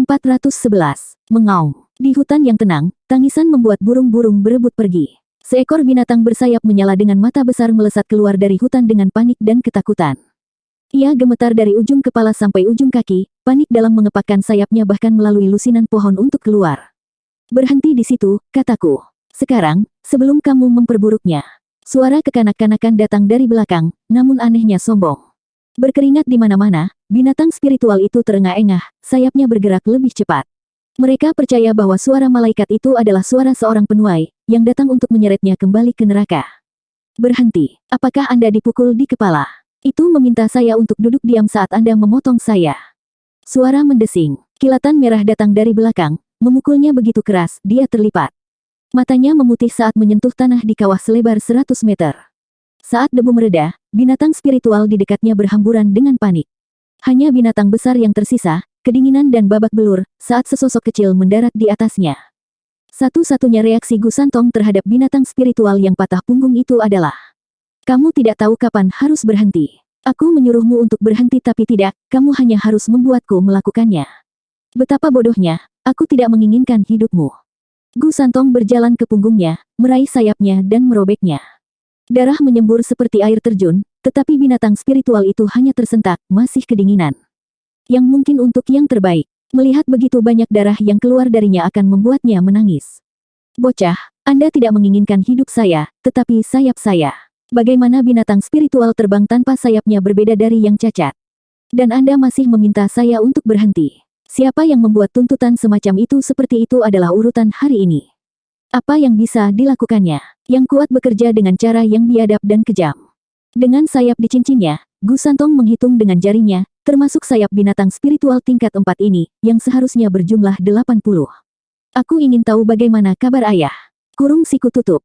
411. Mengaum. Di hutan yang tenang, tangisan membuat burung-burung berebut pergi. Seekor binatang bersayap menyala dengan mata besar melesat keluar dari hutan dengan panik dan ketakutan. Ia gemetar dari ujung kepala sampai ujung kaki, panik dalam mengepakkan sayapnya bahkan melalui lusinan pohon untuk keluar. Berhenti di situ, kataku. Sekarang, sebelum kamu memperburuknya. Suara kekanak-kanakan datang dari belakang, namun anehnya sombong. Berkeringat di mana-mana, binatang spiritual itu terengah-engah, sayapnya bergerak lebih cepat. Mereka percaya bahwa suara malaikat itu adalah suara seorang penuai, yang datang untuk menyeretnya kembali ke neraka. Berhenti, apakah Anda dipukul di kepala? Itu meminta saya untuk duduk diam saat Anda memotong saya. Suara mendesing, kilatan merah datang dari belakang, memukulnya begitu keras, dia terlipat. Matanya memutih saat menyentuh tanah di kawah selebar 100 meter. Saat debu mereda, binatang spiritual di dekatnya berhamburan dengan panik. Hanya binatang besar yang tersisa, kedinginan dan babak belur, saat sesosok kecil mendarat di atasnya. Satu-satunya reaksi Gu Santong terhadap binatang spiritual yang patah punggung itu adalah, "Kamu tidak tahu kapan harus berhenti. Aku menyuruhmu untuk berhenti tapi tidak, kamu hanya harus membuatku melakukannya. Betapa bodohnya, aku tidak menginginkan hidupmu." Gu Santong berjalan ke punggungnya, meraih sayapnya dan merobeknya. Darah menyembur seperti air terjun, tetapi binatang spiritual itu hanya tersentak, masih kedinginan. Yang mungkin untuk yang terbaik. Melihat begitu banyak darah yang keluar darinya akan membuatnya menangis. "Bocah, Anda tidak menginginkan hidup saya, tetapi sayap saya. Bagaimana binatang spiritual terbang tanpa sayapnya berbeda dari yang cacat? Dan Anda masih meminta saya untuk berhenti. Siapa yang membuat tuntutan semacam itu seperti itu adalah urutan hari ini. Apa yang bisa dilakukannya? Yang kuat bekerja dengan cara yang biadab dan kejam." Dengan sayap di cincinnya, Gu Santong menghitung dengan jarinya, termasuk sayap binatang spiritual tingkat 4 ini, yang seharusnya berjumlah 80. "Aku ingin tahu bagaimana kabar ayah." Kurung siku tutup.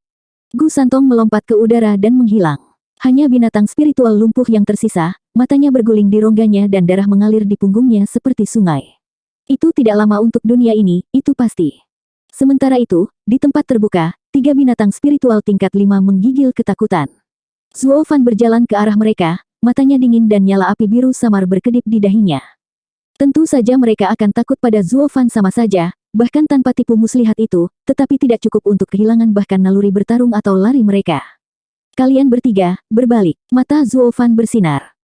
Gu Santong melompat ke udara dan menghilang. Hanya binatang spiritual lumpuh yang tersisa, matanya berguling di rongganya dan darah mengalir di punggungnya seperti sungai. Itu tidak lama untuk dunia ini, itu pasti. Sementara itu, di tempat terbuka, 3 binatang spiritual tingkat 5 menggigil ketakutan. Zuo Fan berjalan ke arah mereka, matanya dingin dan nyala api biru samar berkedip di dahinya. Tentu saja mereka akan takut pada Zuo Fan sama saja, bahkan tanpa tipu muslihat itu, tetapi tidak cukup untuk kehilangan bahkan naluri bertarung atau lari mereka. "Kalian bertiga, berbalik." Mata Zuo Fan bersinar.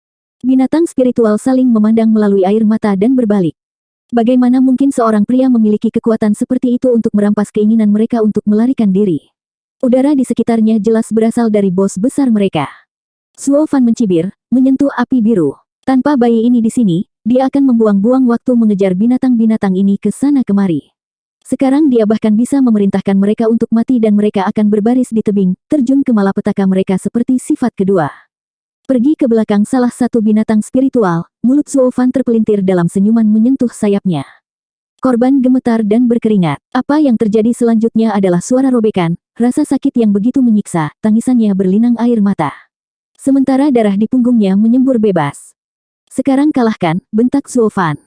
Binatang spiritual saling memandang melalui air mata dan berbalik. Bagaimana mungkin seorang pria memiliki kekuatan seperti itu untuk merampas keinginan mereka untuk melarikan diri? Udara di sekitarnya jelas berasal dari bos besar mereka. Zuo Fan mencibir, menyentuh api biru. Tanpa bayi ini di sini, dia akan membuang-buang waktu mengejar binatang-binatang ini ke sana kemari. Sekarang dia bahkan bisa memerintahkan mereka untuk mati dan mereka akan berbaris di tebing, terjun ke malapetaka mereka seperti sifat kedua. Pergi ke belakang salah satu binatang spiritual, mulut Zuo Fan terpelintir dalam senyuman menyentuh sayapnya. Korban gemetar dan berkeringat. Apa yang terjadi selanjutnya adalah suara robekan, rasa sakit yang begitu menyiksa, tangisannya berlinang air mata. Sementara darah di punggungnya menyembur bebas. "Sekarang kalahkan," bentak Zuo Fan.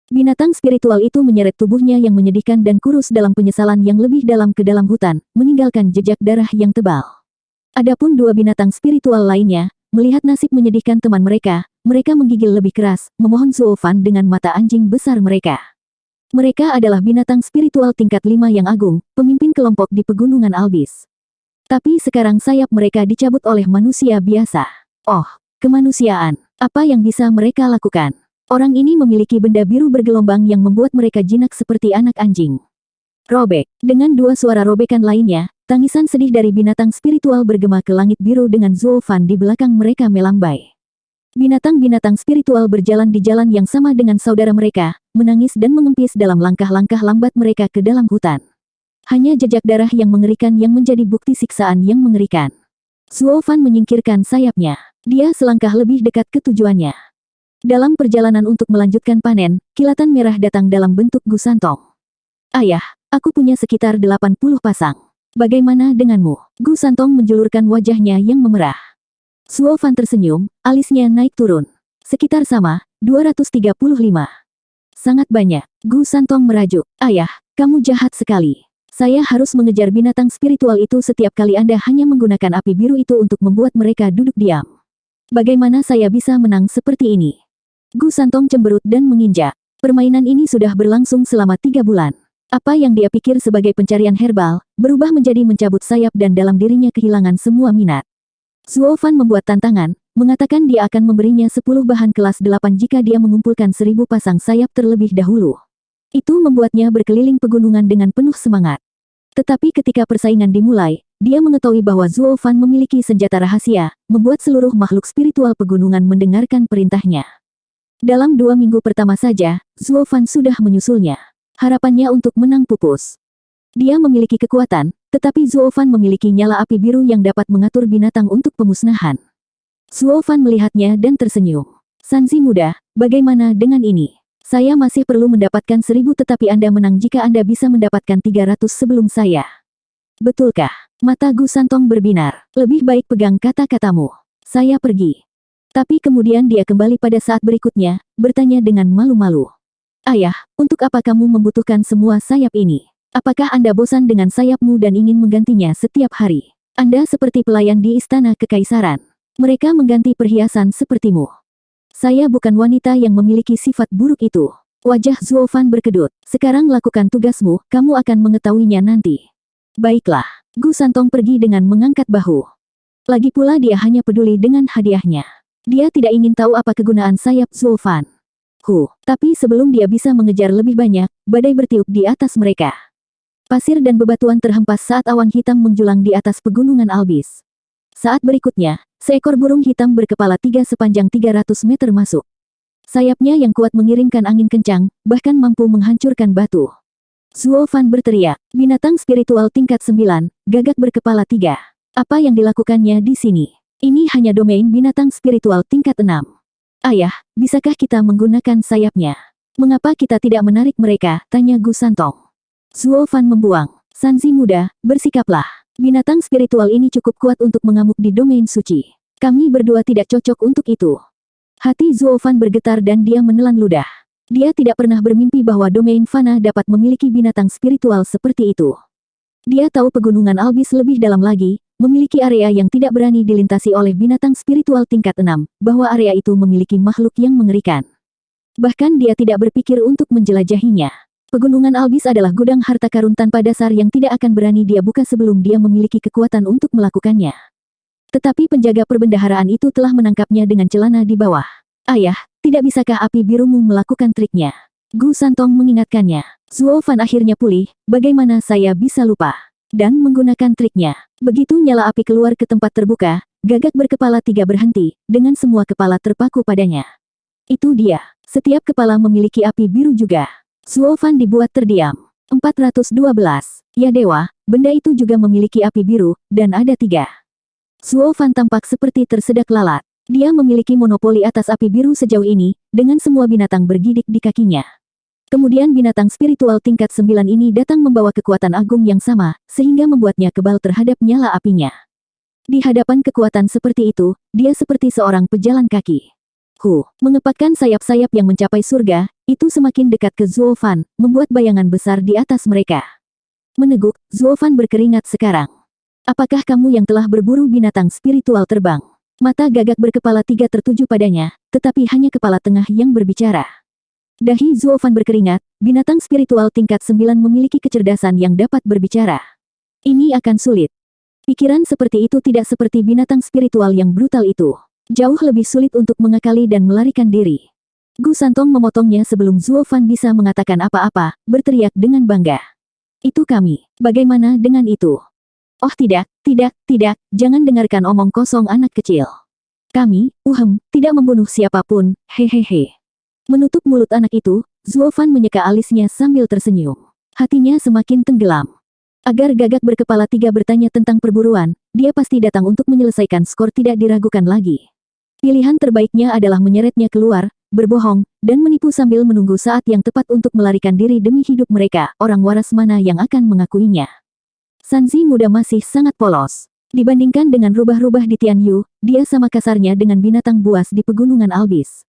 Binatang spiritual itu menyeret tubuhnya yang menyedihkan dan kurus dalam penyesalan yang lebih dalam ke dalam hutan, meninggalkan jejak darah yang tebal. Adapun 2 binatang spiritual lainnya, melihat nasib menyedihkan teman mereka, mereka menggigil lebih keras, memohon Zuo Fan dengan mata anjing besar mereka. Mereka adalah binatang spiritual tingkat 5 yang agung, pemimpin kelompok di Pegunungan Albis. Tapi sekarang sayap mereka dicabut oleh manusia biasa. Oh, kemanusiaan. Apa yang bisa mereka lakukan? Orang ini memiliki benda biru bergelombang yang membuat mereka jinak seperti anak anjing. Robek. Dengan 2 suara robekan lainnya, tangisan sedih dari binatang spiritual bergema ke langit biru dengan Zuo Fan di belakang mereka melambai. Binatang-binatang spiritual berjalan di jalan yang sama dengan saudara mereka, menangis dan mengempis dalam langkah-langkah lambat mereka ke dalam hutan. Hanya jejak darah yang mengerikan yang menjadi bukti siksaan yang mengerikan. Zuo Fan menyingkirkan sayapnya. Dia selangkah lebih dekat ke tujuannya. Dalam perjalanan untuk melanjutkan panen, kilatan merah datang dalam bentuk Gu Santong. "Ayah, aku punya sekitar 80 pasang. Bagaimana denganmu?" Gu Santong menjulurkan wajahnya yang memerah. Zuo Fan tersenyum, alisnya naik turun. "Sekitar sama, 235. Sangat banyak." Gu Santong merajuk. "Ayah, kamu jahat sekali. Saya harus mengejar binatang spiritual itu setiap kali Anda hanya menggunakan api biru itu untuk membuat mereka duduk diam. Bagaimana saya bisa menang seperti ini?" Gu Santong cemberut dan menginjak. Permainan ini sudah berlangsung selama 3 bulan. Apa yang dia pikir sebagai pencarian herbal, berubah menjadi mencabut sayap dan dalam dirinya kehilangan semua minat. Zuo Fan membuat tantangan, mengatakan dia akan memberinya 10 bahan kelas 8 jika dia mengumpulkan 1000 pasang sayap terlebih dahulu. Itu membuatnya berkeliling pegunungan dengan penuh semangat. Tetapi ketika persaingan dimulai, dia mengetahui bahwa Zuo Fan memiliki senjata rahasia, membuat seluruh makhluk spiritual pegunungan mendengarkan perintahnya. Dalam 2 minggu pertama saja, Zuo Fan sudah menyusulnya. Harapannya untuk menang pupus. Dia memiliki kekuatan, tetapi Zuo Fan memiliki nyala api biru yang dapat mengatur binatang untuk pemusnahan. Zuo Fan melihatnya dan tersenyum. Sanzi muda, bagaimana dengan ini? Saya masih perlu mendapatkan 1000 tetapi Anda menang jika Anda bisa mendapatkan 300 sebelum saya. Betulkah? Mata Gu Santong berbinar. Lebih baik pegang kata-katamu. Saya pergi. Tapi kemudian dia kembali pada saat berikutnya, bertanya dengan malu-malu. Ayah, untuk apa kamu membutuhkan semua sayap ini? Apakah Anda bosan dengan sayapmu dan ingin menggantinya setiap hari? Anda seperti pelayan di istana kekaisaran. Mereka mengganti perhiasan sepertimu. Saya bukan wanita yang memiliki sifat buruk itu. Wajah Zuo Fan berkedut. Sekarang lakukan tugasmu, kamu akan mengetahuinya nanti. Baiklah. Gu Santong pergi dengan mengangkat bahu. Lagi pula dia hanya peduli dengan hadiahnya. Dia tidak ingin tahu apa kegunaan sayap Zuo Fan. Tapi sebelum dia bisa mengejar lebih banyak, badai bertiup di atas mereka. Pasir dan bebatuan terhempas saat awan hitam menjulang di atas pegunungan Albis. Saat berikutnya, seekor burung hitam berkepala 3 sepanjang 300 meter masuk. Sayapnya yang kuat mengirimkan angin kencang, bahkan mampu menghancurkan batu. Zuo Fan berteriak, binatang spiritual tingkat 9, gagak berkepala 3. Apa yang dilakukannya di sini? Ini hanya domain binatang spiritual tingkat 6. Ayah, bisakah kita menggunakan sayapnya? Mengapa kita tidak menarik mereka? Tanya Gu Santong. Zuo Fan membuang. Sanzi muda, bersikaplah. Binatang spiritual ini cukup kuat untuk mengamuk di domain suci. Kami berdua tidak cocok untuk itu. Hati Zuo Fan bergetar dan dia menelan ludah. Dia tidak pernah bermimpi bahwa domain fana dapat memiliki binatang spiritual seperti itu. Dia tahu pegunungan Albis lebih dalam lagi, memiliki area yang tidak berani dilintasi oleh binatang spiritual tingkat 6, bahwa area itu memiliki makhluk yang mengerikan. Bahkan dia tidak berpikir untuk menjelajahinya. Pegunungan Albis adalah gudang harta karun tanpa dasar yang tidak akan berani dia buka sebelum dia memiliki kekuatan untuk melakukannya. Tetapi penjaga perbendaharaan itu telah menangkapnya dengan celana di bawah. Ayah, tidak bisakah api birumu melakukan triknya? Gu Santong mengingatkannya. Zuo Fan akhirnya pulih, bagaimana saya bisa lupa? Dan menggunakan triknya. Begitu nyala api keluar ke tempat terbuka, gagak berkepala 3 berhenti, dengan semua kepala terpaku padanya. Itu dia. Setiap kepala memiliki api biru juga. Zuo Fan dibuat terdiam. 412. Ya dewa, benda itu juga memiliki api biru, dan ada 3. Zuo Fan tampak seperti tersedak lalat. Dia memiliki monopoli atas api biru sejauh ini, dengan semua binatang bergidik di kakinya. Kemudian binatang spiritual tingkat 9 ini datang membawa kekuatan agung yang sama, sehingga membuatnya kebal terhadap nyala apinya. Di hadapan kekuatan seperti itu, dia seperti seorang pejalan kaki. Mengepakkan sayap-sayap yang mencapai surga, itu semakin dekat ke Zuo Fan, membuat bayangan besar di atas mereka. Meneguk, Zuo Fan berkeringat sekarang. Apakah kamu yang telah berburu binatang spiritual terbang? Mata gagak berkepala 3 tertuju padanya, tetapi hanya kepala tengah yang berbicara. Dahi Zuo Fan berkeringat, binatang spiritual tingkat 9 memiliki kecerdasan yang dapat berbicara. Ini akan sulit. Pikiran seperti itu tidak seperti binatang spiritual yang brutal itu. Jauh lebih sulit untuk mengakali dan melarikan diri. Gu Santong memotongnya sebelum Zuo Fan bisa mengatakan apa-apa, berteriak dengan bangga. Itu kami. Bagaimana dengan itu? Oh tidak, jangan dengarkan omong kosong anak kecil. Kami, tidak membunuh siapapun, hehehe. Menutup mulut anak itu, Zuo Fan menyeka alisnya sambil tersenyum. Hatinya semakin tenggelam. Agar gagak berkepala 3 bertanya tentang perburuan, dia pasti datang untuk menyelesaikan skor tidak diragukan lagi. Pilihan terbaiknya adalah menyeretnya keluar, berbohong, dan menipu sambil menunggu saat yang tepat untuk melarikan diri demi hidup mereka, orang waras mana yang akan mengakuinya. Sanzi muda masih sangat polos. Dibandingkan dengan rubah-rubah di Tianyu, dia sama kasarnya dengan binatang buas di pegunungan Albis.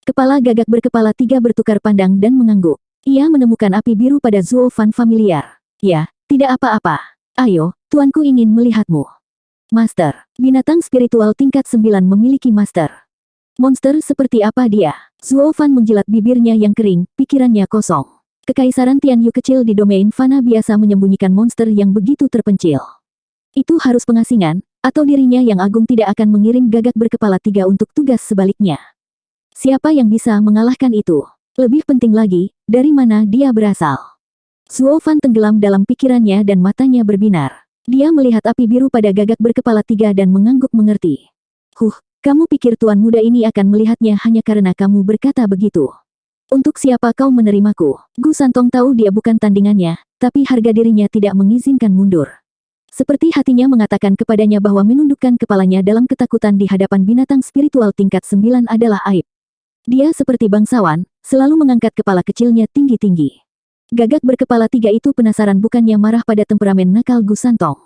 Kepala gagak berkepala 3 bertukar pandang dan mengangguk. Ia menemukan api biru pada Zuo Fan familiar. Ya, tidak apa-apa. Ayo, tuanku ingin melihatmu. Master, binatang spiritual tingkat 9 memiliki master. Monster seperti apa dia? Zuo Fan menjilat bibirnya yang kering, pikirannya kosong. Kekaisaran Tianyu kecil di domain fana biasa menyembunyikan monster yang begitu terpencil. Itu harus pengasingan, atau dirinya yang agung tidak akan mengirim gagak berkepala 3 untuk tugas sebaliknya. Siapa yang bisa mengalahkan itu? Lebih penting lagi, dari mana dia berasal? Zuo Fan tenggelam dalam pikirannya dan matanya berbinar. Dia melihat api biru pada gagak berkepala 3 dan mengangguk mengerti. Kamu pikir tuan muda ini akan melihatnya hanya karena kamu berkata begitu? Untuk siapa kau menerimaku? Gu Santong tahu dia bukan tandingannya, tapi harga dirinya tidak mengizinkan mundur. Seperti hatinya mengatakan kepadanya bahwa menundukkan kepalanya dalam ketakutan di hadapan binatang spiritual tingkat 9 adalah aib. Dia seperti bangsawan, selalu mengangkat kepala kecilnya tinggi-tinggi. Gagak berkepala 3 itu penasaran bukannya marah pada temperamen nakal Gu Santong.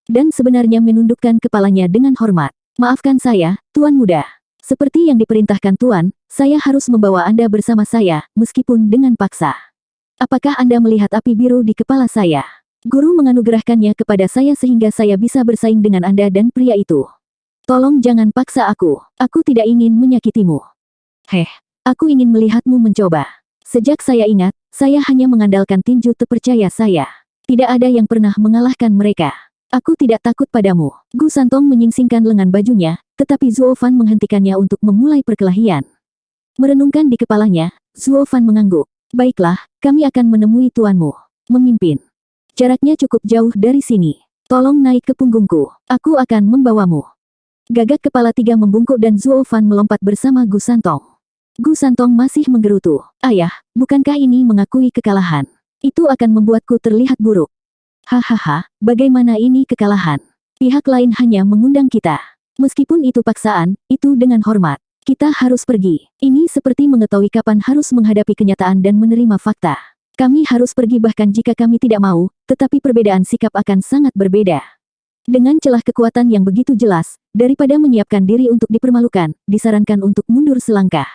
Dan sebenarnya menundukkan kepalanya dengan hormat. Maafkan saya, Tuan Muda. Seperti yang diperintahkan Tuan, saya harus membawa Anda bersama saya, meskipun dengan paksa. Apakah Anda melihat api biru di kepala saya? Guru menganugerahkannya kepada saya sehingga saya bisa bersaing dengan Anda dan pria itu. Tolong jangan paksa aku tidak ingin menyakitimu. Aku ingin melihatmu mencoba. Sejak saya ingat, saya hanya mengandalkan tinju terpercaya saya. Tidak ada yang pernah mengalahkan mereka. Aku tidak takut padamu. Gu Santong menyingsingkan lengan bajunya, tetapi Zuo Fan menghentikannya untuk memulai perkelahian. Merenungkan di kepalanya, Zuo Fan mengangguk. Baiklah, kami akan menemui tuanmu. Memimpin. Jaraknya cukup jauh dari sini. Tolong naik ke punggungku. Aku akan membawamu. Gagak kepala 3 membungkuk dan Zuo Fan melompat bersama Gu Santong. Gu Santong masih menggerutu. Ayah, bukankah ini mengakui kekalahan? Itu akan membuatku terlihat buruk. Hahaha, bagaimana ini kekalahan? Pihak lain hanya mengundang kita. Meskipun itu paksaan, itu dengan hormat. Kita harus pergi. Ini seperti mengetahui kapan harus menghadapi kenyataan dan menerima fakta. Kami harus pergi bahkan jika kami tidak mau, tetapi perbedaan sikap akan sangat berbeda. Dengan celah kekuatan yang begitu jelas, daripada menyiapkan diri untuk dipermalukan, disarankan untuk mundur selangkah.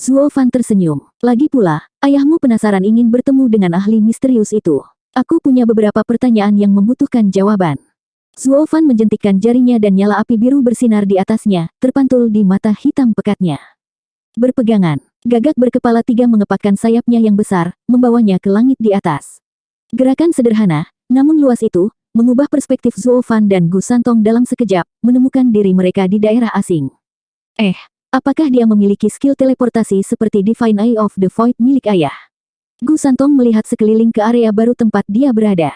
Zuo Fan tersenyum. Lagi pula, ayahmu penasaran ingin bertemu dengan ahli misterius itu. Aku punya beberapa pertanyaan yang membutuhkan jawaban. Zuo Fan menjentikkan jarinya dan nyala api biru bersinar di atasnya, terpantul di mata hitam pekatnya. Berpegangan, gagak berkepala 3 mengepakkan sayapnya yang besar, membawanya ke langit di atas. Gerakan sederhana, namun luas itu, mengubah perspektif Zuo Fan dan Gu Santong dalam sekejap, menemukan diri mereka di daerah asing. Apakah dia memiliki skill teleportasi seperti Divine Eye of the Void milik ayah? Gu Santong melihat sekeliling ke area baru tempat dia berada.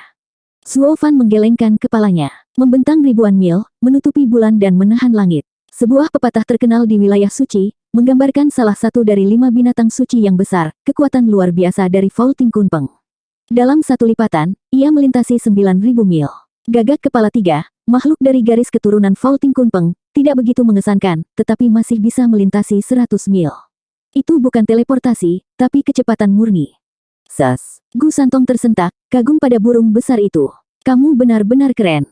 Zuo Fan menggelengkan kepalanya, membentang ribuan mil, menutupi bulan dan menahan langit. Sebuah pepatah terkenal di wilayah suci, menggambarkan salah satu dari 5 binatang suci yang besar, kekuatan luar biasa dari Vaulting Kunpeng. Dalam satu lipatan, ia melintasi 9.000 mil. Gagak kepala 3, makhluk dari garis keturunan Vaulting Kunpeng, tidak begitu mengesankan, tetapi masih bisa melintasi 100 mil. Itu bukan teleportasi, tapi kecepatan murni. Gu Santong tersentak, kagum pada burung besar itu. Kamu benar-benar keren.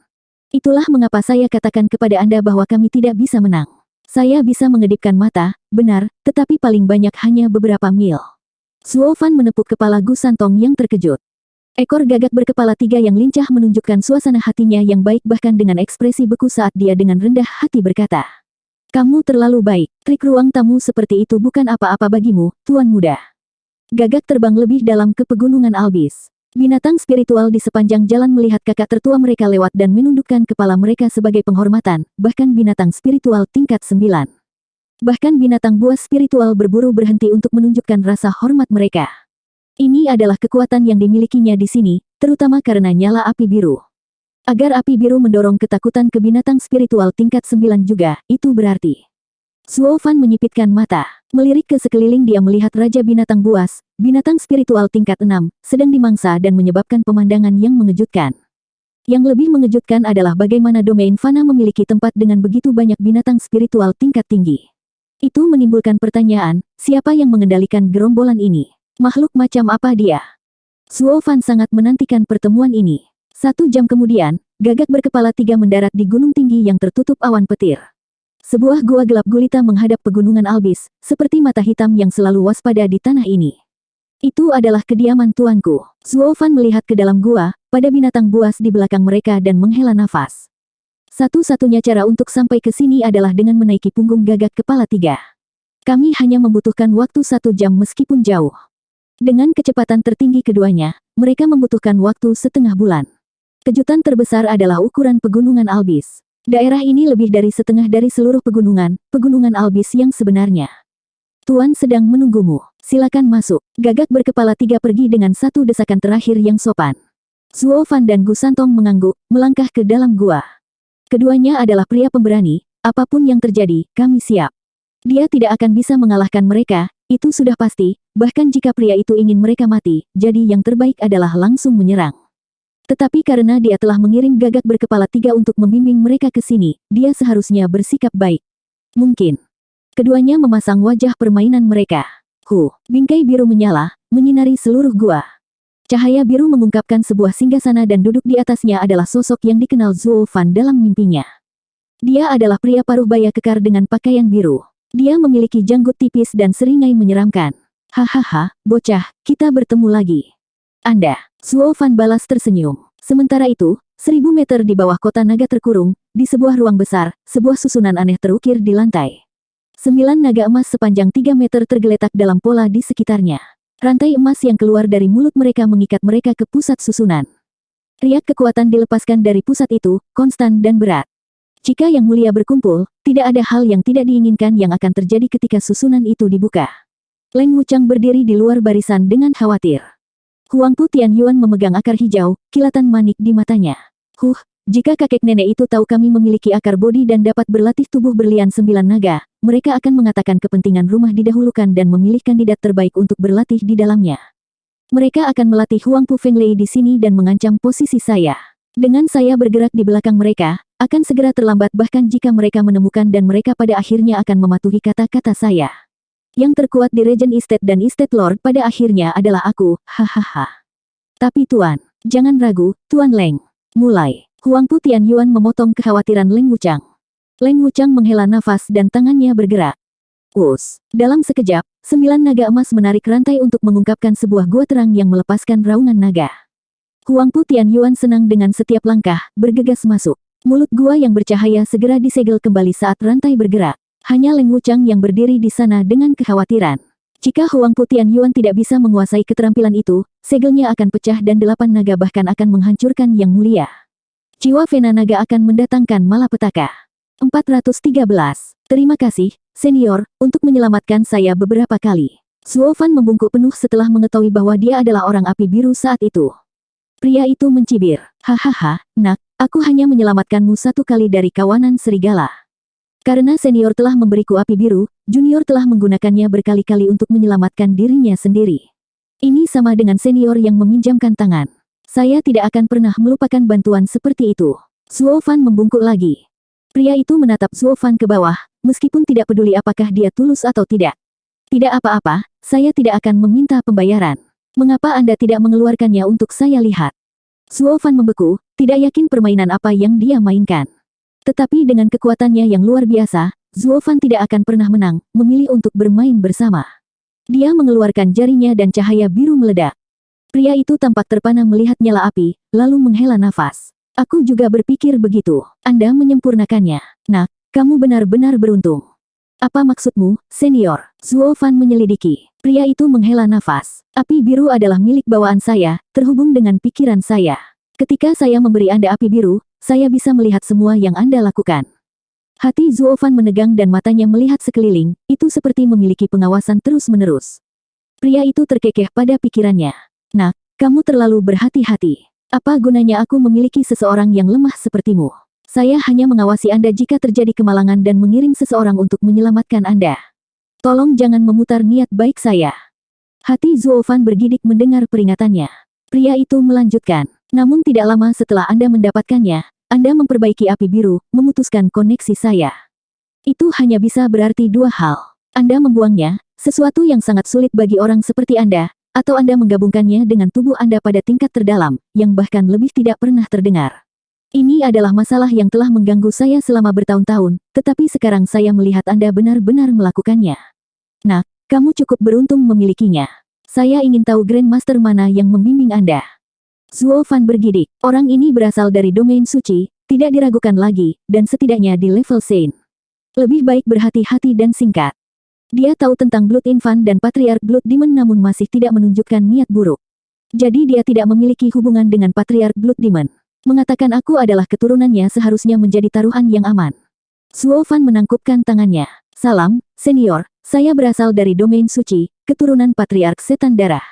Itulah mengapa saya katakan kepada Anda bahwa kami tidak bisa menang. Saya bisa mengedipkan mata, benar, tetapi paling banyak hanya beberapa mil. Zuo Fan menepuk kepala Gu Santong yang terkejut. Ekor gagak berkepala 3 yang lincah menunjukkan suasana hatinya yang baik bahkan dengan ekspresi beku saat dia dengan rendah hati berkata. Kamu terlalu baik, trik ruang tamu seperti itu bukan apa-apa bagimu, Tuan Muda. Gagak terbang lebih dalam ke pegunungan Albis. Binatang spiritual di sepanjang jalan melihat kakak tertua mereka lewat dan menundukkan kepala mereka sebagai penghormatan, bahkan binatang spiritual tingkat 9. Bahkan binatang buas spiritual berburu berhenti untuk menunjukkan rasa hormat mereka. Ini adalah kekuatan yang dimilikinya di sini, terutama karena nyala api biru. Agar api biru mendorong ketakutan ke binatang spiritual tingkat 9 juga, itu berarti. Zuo Fan menyipitkan mata. Melirik ke sekeliling dia melihat Raja Binatang Buas, binatang spiritual tingkat 6, sedang dimangsa dan menyebabkan pemandangan yang mengejutkan. Yang lebih mengejutkan adalah bagaimana domain fana memiliki tempat dengan begitu banyak binatang spiritual tingkat tinggi. Itu menimbulkan pertanyaan, siapa yang mengendalikan gerombolan ini? Makhluk macam apa dia? Zuo Fan sangat menantikan pertemuan ini. 1 jam kemudian, gagak berkepala 3 mendarat di gunung tinggi yang tertutup awan petir. Sebuah gua gelap gulita menghadap pegunungan Albis, seperti mata hitam yang selalu waspada di tanah ini. Itu adalah kediaman tuanku. Zuo Fan melihat ke dalam gua, pada binatang buas di belakang mereka dan menghela nafas. Satu-satunya cara untuk sampai ke sini adalah dengan menaiki punggung gagak kepala 3. Kami hanya membutuhkan waktu 1 jam meskipun jauh. Dengan kecepatan tertinggi keduanya, mereka membutuhkan waktu setengah bulan. Kejutan terbesar adalah ukuran pegunungan Albis. Daerah ini lebih dari setengah dari seluruh pegunungan Albis yang sebenarnya. Tuan sedang menunggumu. Silakan masuk. Gagak berkepala 3 pergi dengan satu desakan terakhir yang sopan. Zuo Fan dan Gu Santong mengangguk, melangkah ke dalam gua. Keduanya adalah pria pemberani, apapun yang terjadi, kami siap. Dia tidak akan bisa mengalahkan mereka, itu sudah pasti, bahkan jika pria itu ingin mereka mati, jadi yang terbaik adalah langsung menyerang. Tetapi karena dia telah mengirim Gagak berkepala 3 untuk membimbing mereka ke sini, dia seharusnya bersikap baik. Mungkin. Keduanya memasang wajah permainan mereka. Bingkai biru menyala, menyinari seluruh gua. Cahaya biru mengungkapkan sebuah singgasana dan duduk di atasnya adalah sosok yang dikenal Zuo Fan dalam mimpinya. Dia adalah pria paruh baya kekar dengan pakaian biru. Dia memiliki janggut tipis dan seringai menyeramkan. Hahaha, bocah, kita bertemu lagi. Anda, Zuo Fan balas tersenyum. Sementara itu, 1000 meter di bawah kota naga terkurung, di sebuah ruang besar, sebuah susunan aneh terukir di lantai. 9 naga emas sepanjang 3 meter tergeletak dalam pola di sekitarnya. Rantai emas yang keluar dari mulut mereka mengikat mereka ke pusat susunan. Riak kekuatan dilepaskan dari pusat itu, konstan dan berat. Jika Yang Mulia berkumpul, tidak ada hal yang tidak diinginkan yang akan terjadi ketika susunan itu dibuka. Leng Wuchang berdiri di luar barisan dengan khawatir. Huangpu Tianyuan memegang akar hijau, kilatan manik di matanya. Jika kakek nenek itu tahu kami memiliki akar bodi dan dapat berlatih tubuh berlian 9 naga, mereka akan mengatakan kepentingan rumah didahulukan dan memilih kandidat terbaik untuk berlatih di dalamnya. Mereka akan melatih Huangpu Fenglei di sini dan mengancam posisi saya. Dengan saya bergerak di belakang mereka, akan segera terlambat bahkan jika mereka menemukan dan mereka pada akhirnya akan mematuhi kata-kata saya. Yang terkuat di Regent Estate dan Estate Lord pada akhirnya adalah aku, hahaha. Tapi Tuan, jangan ragu, Tuan Leng. Mulai. Huangpu Tianyuan memotong kekhawatiran Leng Wuchang. Leng Wuchang menghela nafas dan tangannya bergerak. Dalam sekejap, 9 naga emas menarik rantai untuk mengungkapkan sebuah gua terang yang melepaskan raungan naga. Huangpu Tianyuan senang dengan setiap langkah, bergegas masuk. Mulut gua yang bercahaya segera disegel kembali saat rantai bergerak. Hanya Leng Wuchang yang berdiri di sana dengan kekhawatiran. Jika Huangpu Tianyuan tidak bisa menguasai keterampilan itu, segelnya akan pecah dan 8 naga bahkan akan menghancurkan Yang Mulia. Jiwa Vena Naga akan mendatangkan malapetaka. 413. Terima kasih, senior, untuk menyelamatkan saya beberapa kali. Zuo Fan membungkuk penuh setelah mengetahui bahwa dia adalah orang api biru saat itu. Pria itu mencibir. Hahaha, nak, aku hanya menyelamatkanmu 1 kali dari kawanan serigala. Karena senior telah memberiku api biru, junior telah menggunakannya berkali-kali untuk menyelamatkan dirinya sendiri. Ini sama dengan senior yang meminjamkan tangan. Saya tidak akan pernah melupakan bantuan seperti itu. Zuo Fan membungkuk lagi. Pria itu menatap Zuo Fan ke bawah, meskipun tidak peduli apakah dia tulus atau tidak. Tidak apa-apa, saya tidak akan meminta pembayaran. Mengapa Anda tidak mengeluarkannya untuk saya lihat? Zuo Fan membeku, tidak yakin permainan apa yang dia mainkan. Tetapi dengan kekuatannya yang luar biasa, Zuo Fan tidak akan pernah menang, memilih untuk bermain bersama. Dia mengeluarkan jarinya dan cahaya biru meledak. Pria itu tampak terpana melihat nyala api, lalu menghela nafas. Aku juga berpikir begitu. Anda menyempurnakannya. Nak, kamu benar-benar beruntung. Apa maksudmu, senior? Zuo Fan menyelidiki. Pria itu menghela nafas. Api biru adalah milik bawaan saya, terhubung dengan pikiran saya. Ketika saya memberi Anda api biru, saya bisa melihat semua yang Anda lakukan. Hati Zuo Fan menegang dan matanya melihat sekeliling, itu seperti memiliki pengawasan terus-menerus. Pria itu terkekeh pada pikirannya. Nak, kamu terlalu berhati-hati. Apa gunanya aku memiliki seseorang yang lemah sepertimu? Saya hanya mengawasi Anda jika terjadi kemalangan dan mengirim seseorang untuk menyelamatkan Anda. Tolong jangan memutar niat baik saya. Hati Zuo Fan bergidik mendengar peringatannya. Pria itu melanjutkan. Namun tidak lama setelah Anda mendapatkannya, Anda memperbaiki api biru, memutuskan koneksi saya. Itu hanya bisa berarti 2 hal. Anda membuangnya, sesuatu yang sangat sulit bagi orang seperti Anda, atau Anda menggabungkannya dengan tubuh Anda pada tingkat terdalam, yang bahkan lebih tidak pernah terdengar. Ini adalah masalah yang telah mengganggu saya selama bertahun-tahun, tetapi sekarang saya melihat Anda benar-benar melakukannya. Nak, kamu cukup beruntung memilikinya. Saya ingin tahu Grandmaster mana yang membimbing Anda. Zuo Fan bergidik. Orang ini berasal dari domain suci, tidak diragukan lagi, dan setidaknya di level Saint. Lebih baik berhati-hati dan singkat. Dia tahu tentang Blood Infant dan Patriark Blood Demon namun masih tidak menunjukkan niat buruk. Jadi dia tidak memiliki hubungan dengan Patriark Blood Demon. Mengatakan aku adalah keturunannya seharusnya menjadi taruhan yang aman. Zuo Fan menangkupkan tangannya. Salam, senior, saya berasal dari domain suci, keturunan Patriark Setan Darah.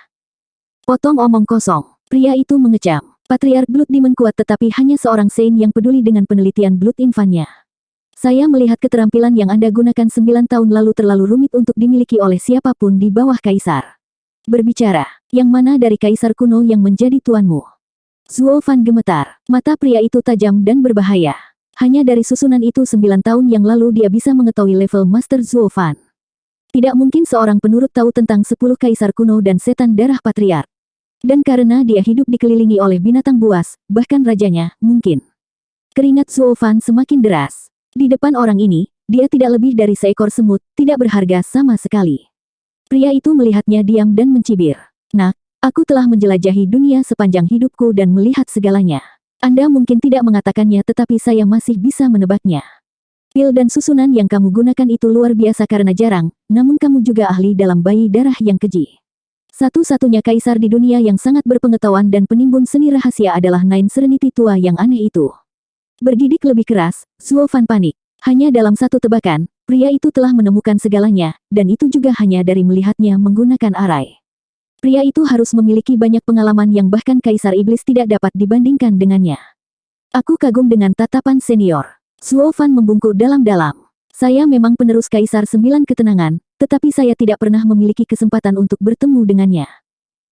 Potong omong kosong. Pria itu mengecam. Patriark Blood Demon kuat tetapi hanya seorang Saint yang peduli dengan penelitian Blood Infant-nya. Saya melihat keterampilan yang Anda gunakan 9 tahun lalu terlalu rumit untuk dimiliki oleh siapapun di bawah Kaisar. Berbicara, yang mana dari Kaisar kuno yang menjadi tuanmu? Zuo Fan gemetar. Mata pria itu tajam dan berbahaya. Hanya dari susunan itu 9 tahun yang lalu dia bisa mengetahui level Master Zuo Fan. Tidak mungkin seorang penurut tahu tentang 10 Kaisar kuno dan Setan Darah Patriark. Dan karena dia hidup dikelilingi oleh binatang buas, bahkan rajanya, mungkin. Keringat Zuo Fan semakin deras. Di depan orang ini, dia tidak lebih dari seekor semut, tidak berharga sama sekali. Pria itu melihatnya diam dan mencibir. Nak, aku telah menjelajahi dunia sepanjang hidupku dan melihat segalanya. Anda mungkin tidak mengatakannya tetapi saya masih bisa menebaknya. Pil dan susunan yang kamu gunakan itu luar biasa karena jarang, namun kamu juga ahli dalam bayi darah yang keji. Satu-satunya kaisar di dunia yang sangat berpengetahuan dan penimbun seni rahasia adalah Nine Serenity tua yang aneh itu. Bergidik lebih keras, Zuo Fan panik. Hanya dalam satu tebakan, pria itu telah menemukan segalanya, dan itu juga hanya dari melihatnya menggunakan arai. Pria itu harus memiliki banyak pengalaman yang bahkan Kaisar Iblis tidak dapat dibandingkan dengannya. Aku kagum dengan tatapan senior. Zuo Fan membungkuk dalam-dalam. Saya memang penerus Kaisar 9 Ketenangan, tetapi saya tidak pernah memiliki kesempatan untuk bertemu dengannya.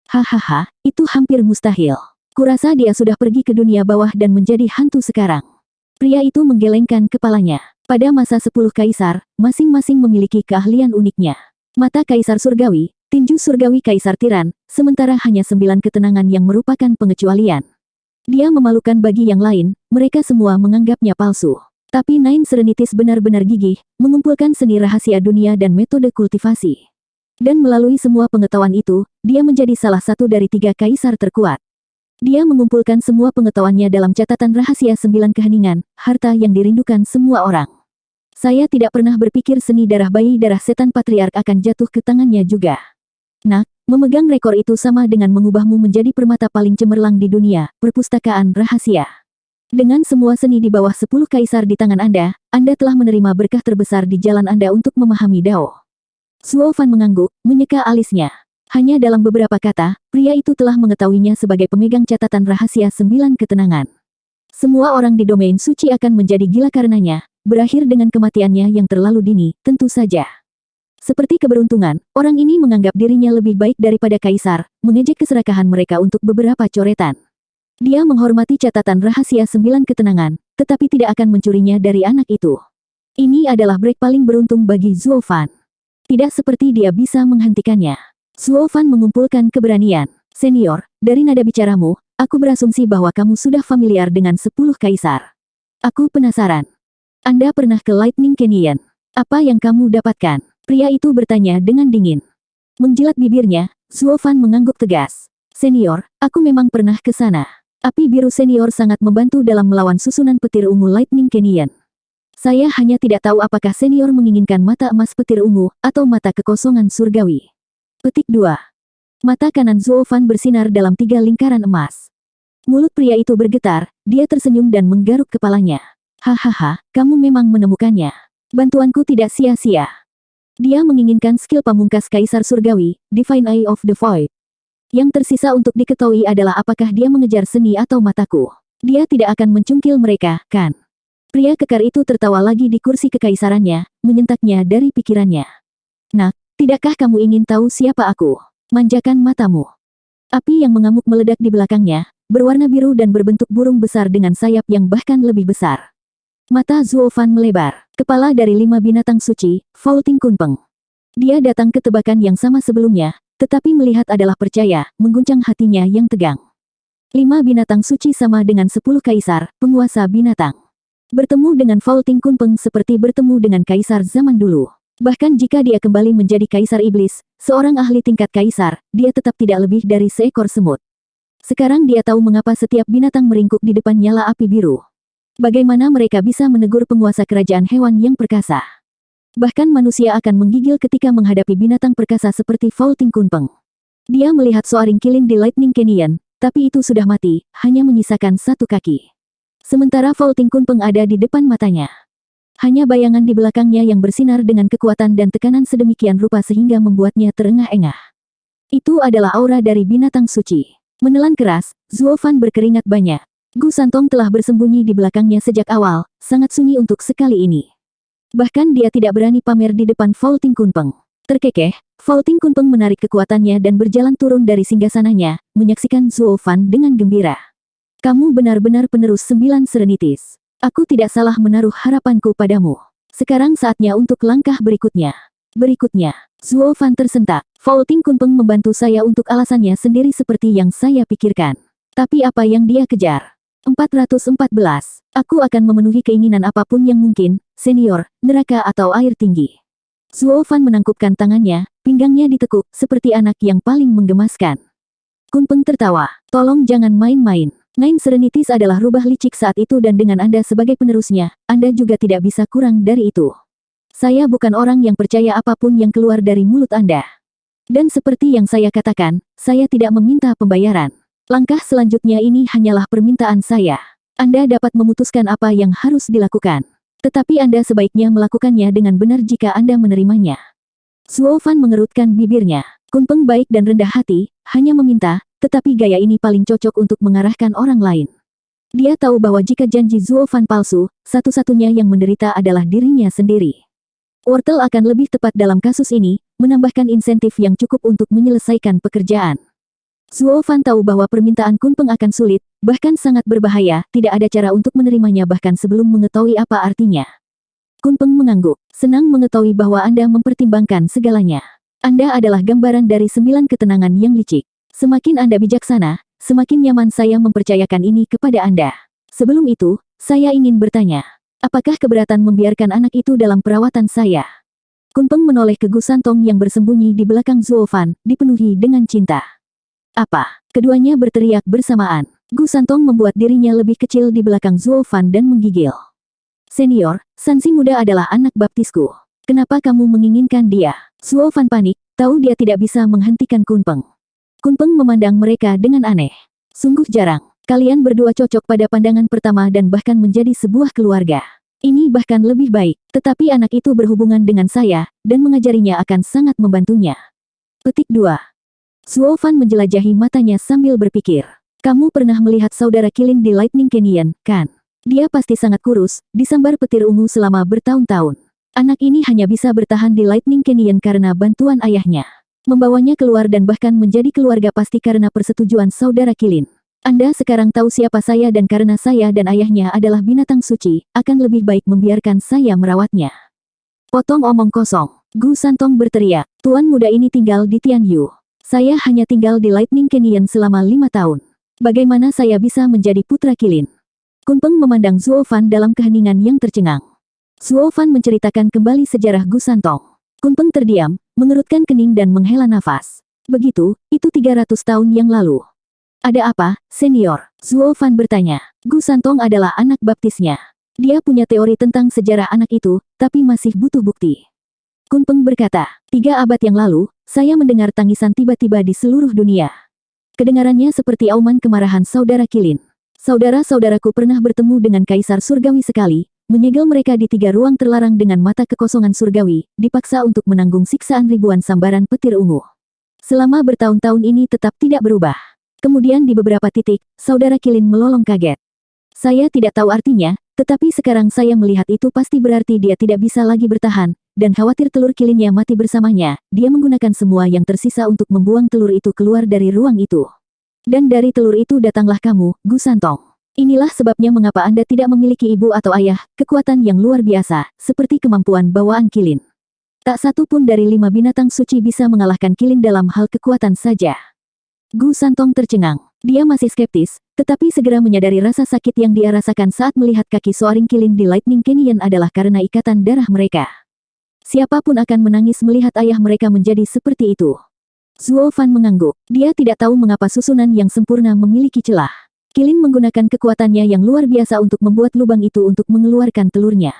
Hahaha, itu hampir mustahil. Kurasa dia sudah pergi ke dunia bawah dan menjadi hantu sekarang. Pria itu menggelengkan kepalanya. Pada masa 10 kaisar, masing-masing memiliki keahlian uniknya. Mata Kaisar Surgawi, tinju Surgawi Kaisar Tiran, sementara hanya 9 ketenangan yang merupakan pengecualian. Dia memalukan bagi yang lain, mereka semua menganggapnya palsu. Tapi Nine Serenities benar-benar gigih, mengumpulkan seni rahasia dunia dan metode kultivasi. Dan melalui semua pengetahuan itu, dia menjadi salah satu dari 3 kaisar terkuat. Dia mengumpulkan semua pengetahuannya dalam catatan rahasia 9 keheningan, harta yang dirindukan semua orang. Saya tidak pernah berpikir seni darah bayi darah setan patriark akan jatuh ke tangannya juga. Nak, memegang rekor itu sama dengan mengubahmu menjadi permata paling cemerlang di dunia, perpustakaan rahasia. Dengan semua seni di bawah 10 kaisar di tangan Anda telah menerima berkah terbesar di jalan Anda untuk memahami Dao. Zuo Fan mengangguk, menyeka alisnya. Hanya dalam beberapa kata, pria itu telah mengetahuinya sebagai pemegang catatan rahasia 9 ketenangan. Semua orang di domain suci akan menjadi gila karenanya, berakhir dengan kematiannya yang terlalu dini, tentu saja. Seperti keberuntungan, orang ini menganggap dirinya lebih baik daripada kaisar, mengejek keserakahan mereka untuk beberapa coretan. Dia menghormati catatan rahasia 9 ketenangan, tetapi tidak akan mencurinya dari anak itu. Ini adalah break paling beruntung bagi Zuo Fan. Tidak seperti dia bisa menghentikannya. Zuo Fan mengumpulkan keberanian. Senior, dari nada bicaramu, aku berasumsi bahwa kamu sudah familiar dengan 10 kaisar. Aku penasaran. Anda pernah ke Lightning Canyon? Apa yang kamu dapatkan? Pria itu bertanya dengan dingin. Menjilat bibirnya, Zuo Fan mengangguk tegas. Senior, aku memang pernah ke sana. Api biru senior sangat membantu dalam melawan susunan petir ungu Lightning Canyon. Saya hanya tidak tahu apakah senior menginginkan mata emas petir ungu atau mata kekosongan surgawi. Petik 2. Mata kanan Zuo Fan bersinar dalam 3 lingkaran emas. Mulut pria itu bergetar, dia tersenyum dan menggaruk kepalanya. Hahaha, kamu memang menemukannya. Bantuanku tidak sia-sia. Dia menginginkan skill pamungkas Kaisar Surgawi, Divine Eye of the Void. Yang tersisa untuk diketahui adalah apakah dia mengejar seni atau mataku. Dia tidak akan mencungkil mereka, kan? Pria kekar itu tertawa lagi di kursi kekaisarannya, menyentaknya dari pikirannya. Nak, tidakkah kamu ingin tahu siapa aku? Manjakan matamu. Api yang mengamuk meledak di belakangnya, berwarna biru dan berbentuk burung besar dengan sayap yang bahkan lebih besar. Mata Zuo Fan melebar. Kepala dari 5 binatang suci, Faulting Kunpeng. Dia datang ke tebakan yang sama sebelumnya, tetapi melihat adalah percaya, mengguncang hatinya yang tegang. 5 binatang suci sama dengan 10 kaisar, penguasa binatang. Bertemu dengan Faulting Kunpeng seperti bertemu dengan kaisar zaman dulu. Bahkan jika dia kembali menjadi kaisar iblis, seorang ahli tingkat kaisar, dia tetap tidak lebih dari seekor semut. Sekarang dia tahu mengapa setiap binatang meringkuk di depan nyala api biru. Bagaimana mereka bisa menegur penguasa kerajaan hewan yang perkasa. Bahkan manusia akan menggigil ketika menghadapi binatang perkasa seperti Vaulting Kunpeng. Dia melihat soaring kilin di Lightning Canyon, tapi itu sudah mati, hanya menyisakan satu kaki. Sementara Vaulting Kunpeng ada di depan matanya. Hanya bayangan di belakangnya yang bersinar dengan kekuatan dan tekanan sedemikian rupa sehingga membuatnya terengah-engah. Itu adalah aura dari binatang suci. Menelan keras, Zuo Fan berkeringat banyak. Gu Santong telah bersembunyi di belakangnya sejak awal, sangat sunyi untuk sekali ini. Bahkan dia tidak berani pamer di depan Vaulting Kunpeng. Terkekeh, Vaulting Kunpeng menarik kekuatannya dan berjalan turun dari singgasananya, menyaksikan Zuo Fan dengan gembira. Kamu benar-benar penerus 9 Serenities. Aku tidak salah menaruh harapanku padamu. Sekarang saatnya untuk langkah berikutnya. Zuo Fan tersentak. Vaulting Kunpeng membantu saya untuk alasannya sendiri seperti yang saya pikirkan. Tapi apa yang dia kejar? 414. Aku akan memenuhi keinginan apapun yang mungkin, senior, neraka atau air tinggi. Zuo Fan menangkupkan tangannya, pinggangnya ditekuk, seperti anak yang paling menggemaskan. Kunpeng tertawa. Tolong jangan main-main. 9 Serenities adalah rubah licik saat itu dan dengan Anda sebagai penerusnya, Anda juga tidak bisa kurang dari itu. Saya bukan orang yang percaya apapun yang keluar dari mulut Anda. Dan seperti yang saya katakan, saya tidak meminta pembayaran. Langkah selanjutnya ini hanyalah permintaan saya. Anda dapat memutuskan apa yang harus dilakukan. Tetapi Anda sebaiknya melakukannya dengan benar jika Anda menerimanya. Zuo Fan mengerutkan bibirnya. Kunpeng baik dan rendah hati, hanya meminta, tetapi gaya ini paling cocok untuk mengarahkan orang lain. Dia tahu bahwa jika janji Zuo Fan palsu, satu-satunya yang menderita adalah dirinya sendiri. Wortel akan lebih tepat dalam kasus ini, menambahkan insentif yang cukup untuk menyelesaikan pekerjaan. Zuo Fan tahu bahwa permintaan Kunpeng akan sulit, bahkan sangat berbahaya, tidak ada cara untuk menerimanya bahkan sebelum mengetahui apa artinya. Kunpeng mengangguk, senang mengetahui bahwa Anda mempertimbangkan segalanya. Anda adalah gambaran dari 9 ketenangan yang licik. Semakin Anda bijaksana, semakin nyaman saya mempercayakan ini kepada Anda. Sebelum itu, saya ingin bertanya, apakah keberatan membiarkan anak itu dalam perawatan saya? Kunpeng menoleh ke Gu Santong yang bersembunyi di belakang Zuo Fan, dipenuhi dengan cinta. Apa? Keduanya berteriak bersamaan. Gu Santong membuat dirinya lebih kecil di belakang Zuo Fan dan menggigil. Senior, Sansi muda adalah anak baptisku. Kenapa kamu menginginkan dia? Zuo Fan panik, tahu dia tidak bisa menghentikan Kunpeng. Kunpeng memandang mereka dengan aneh. Sungguh jarang. Kalian berdua cocok pada pandangan pertama dan bahkan menjadi sebuah keluarga. Ini bahkan lebih baik, tetapi anak itu berhubungan dengan saya, dan mengajarinya akan sangat membantunya. Petik 2. Zuo Fan menjelajahi matanya sambil berpikir. Kamu pernah melihat saudara Kilin di Lightning Canyon, kan? Dia pasti sangat kurus, disambar petir ungu selama bertahun-tahun. Anak ini hanya bisa bertahan di Lightning Canyon karena bantuan ayahnya. Membawanya keluar dan bahkan menjadi keluarga pasti karena persetujuan saudara Kilin. Anda sekarang tahu siapa saya dan karena saya dan ayahnya adalah binatang suci, akan lebih baik membiarkan saya merawatnya. Potong omong kosong. Gu Santong berteriak, tuan muda ini tinggal di Tianyu. Saya hanya tinggal di Lightning Canyon selama 5 tahun. Bagaimana saya bisa menjadi putra Kilin? Kunpeng memandang Zuo Fan dalam keheningan yang tercengang. Zuo Fan menceritakan kembali sejarah Gu Santong. Kunpeng terdiam, mengerutkan kening dan menghela nafas. Begitu, itu 300 tahun yang lalu. Ada apa, senior? Zuo Fan bertanya. Gu Santong adalah anak baptisnya. Dia punya teori tentang sejarah anak itu, tapi masih butuh bukti. Kunpeng berkata, 3 abad yang lalu, saya mendengar tangisan tiba-tiba di seluruh dunia. Kedengarannya seperti auman kemarahan saudara Kilin. Saudara-saudaraku pernah bertemu dengan Kaisar Surgawi sekali, menyegel mereka di 3 ruang terlarang dengan mata kekosongan surgawi, dipaksa untuk menanggung siksaan ribuan sambaran petir ungu. Selama bertahun-tahun ini tetap tidak berubah. Kemudian di beberapa titik, saudara Kilin melolong kaget. Saya tidak tahu artinya, tetapi sekarang saya melihat itu pasti berarti dia tidak bisa lagi bertahan, dan khawatir telur Kilinnya mati bersamanya, dia menggunakan semua yang tersisa untuk membuang telur itu keluar dari ruang itu. Dan dari telur itu datanglah kamu, Gu Santong. Inilah sebabnya mengapa Anda tidak memiliki ibu atau ayah, kekuatan yang luar biasa, seperti kemampuan bawaan Kilin. Tak satu pun dari 5 binatang suci bisa mengalahkan Kilin dalam hal kekuatan saja. Gu Santong tercengang. Dia masih skeptis, tetapi segera menyadari rasa sakit yang dia rasakan saat melihat kaki soaring Kilin di Lightning Canyon adalah karena ikatan darah mereka. Siapapun akan menangis melihat ayah mereka menjadi seperti itu. Zuo Fan mengangguk. Dia tidak tahu mengapa susunan yang sempurna memiliki celah. Kilin menggunakan kekuatannya yang luar biasa untuk membuat lubang itu untuk mengeluarkan telurnya.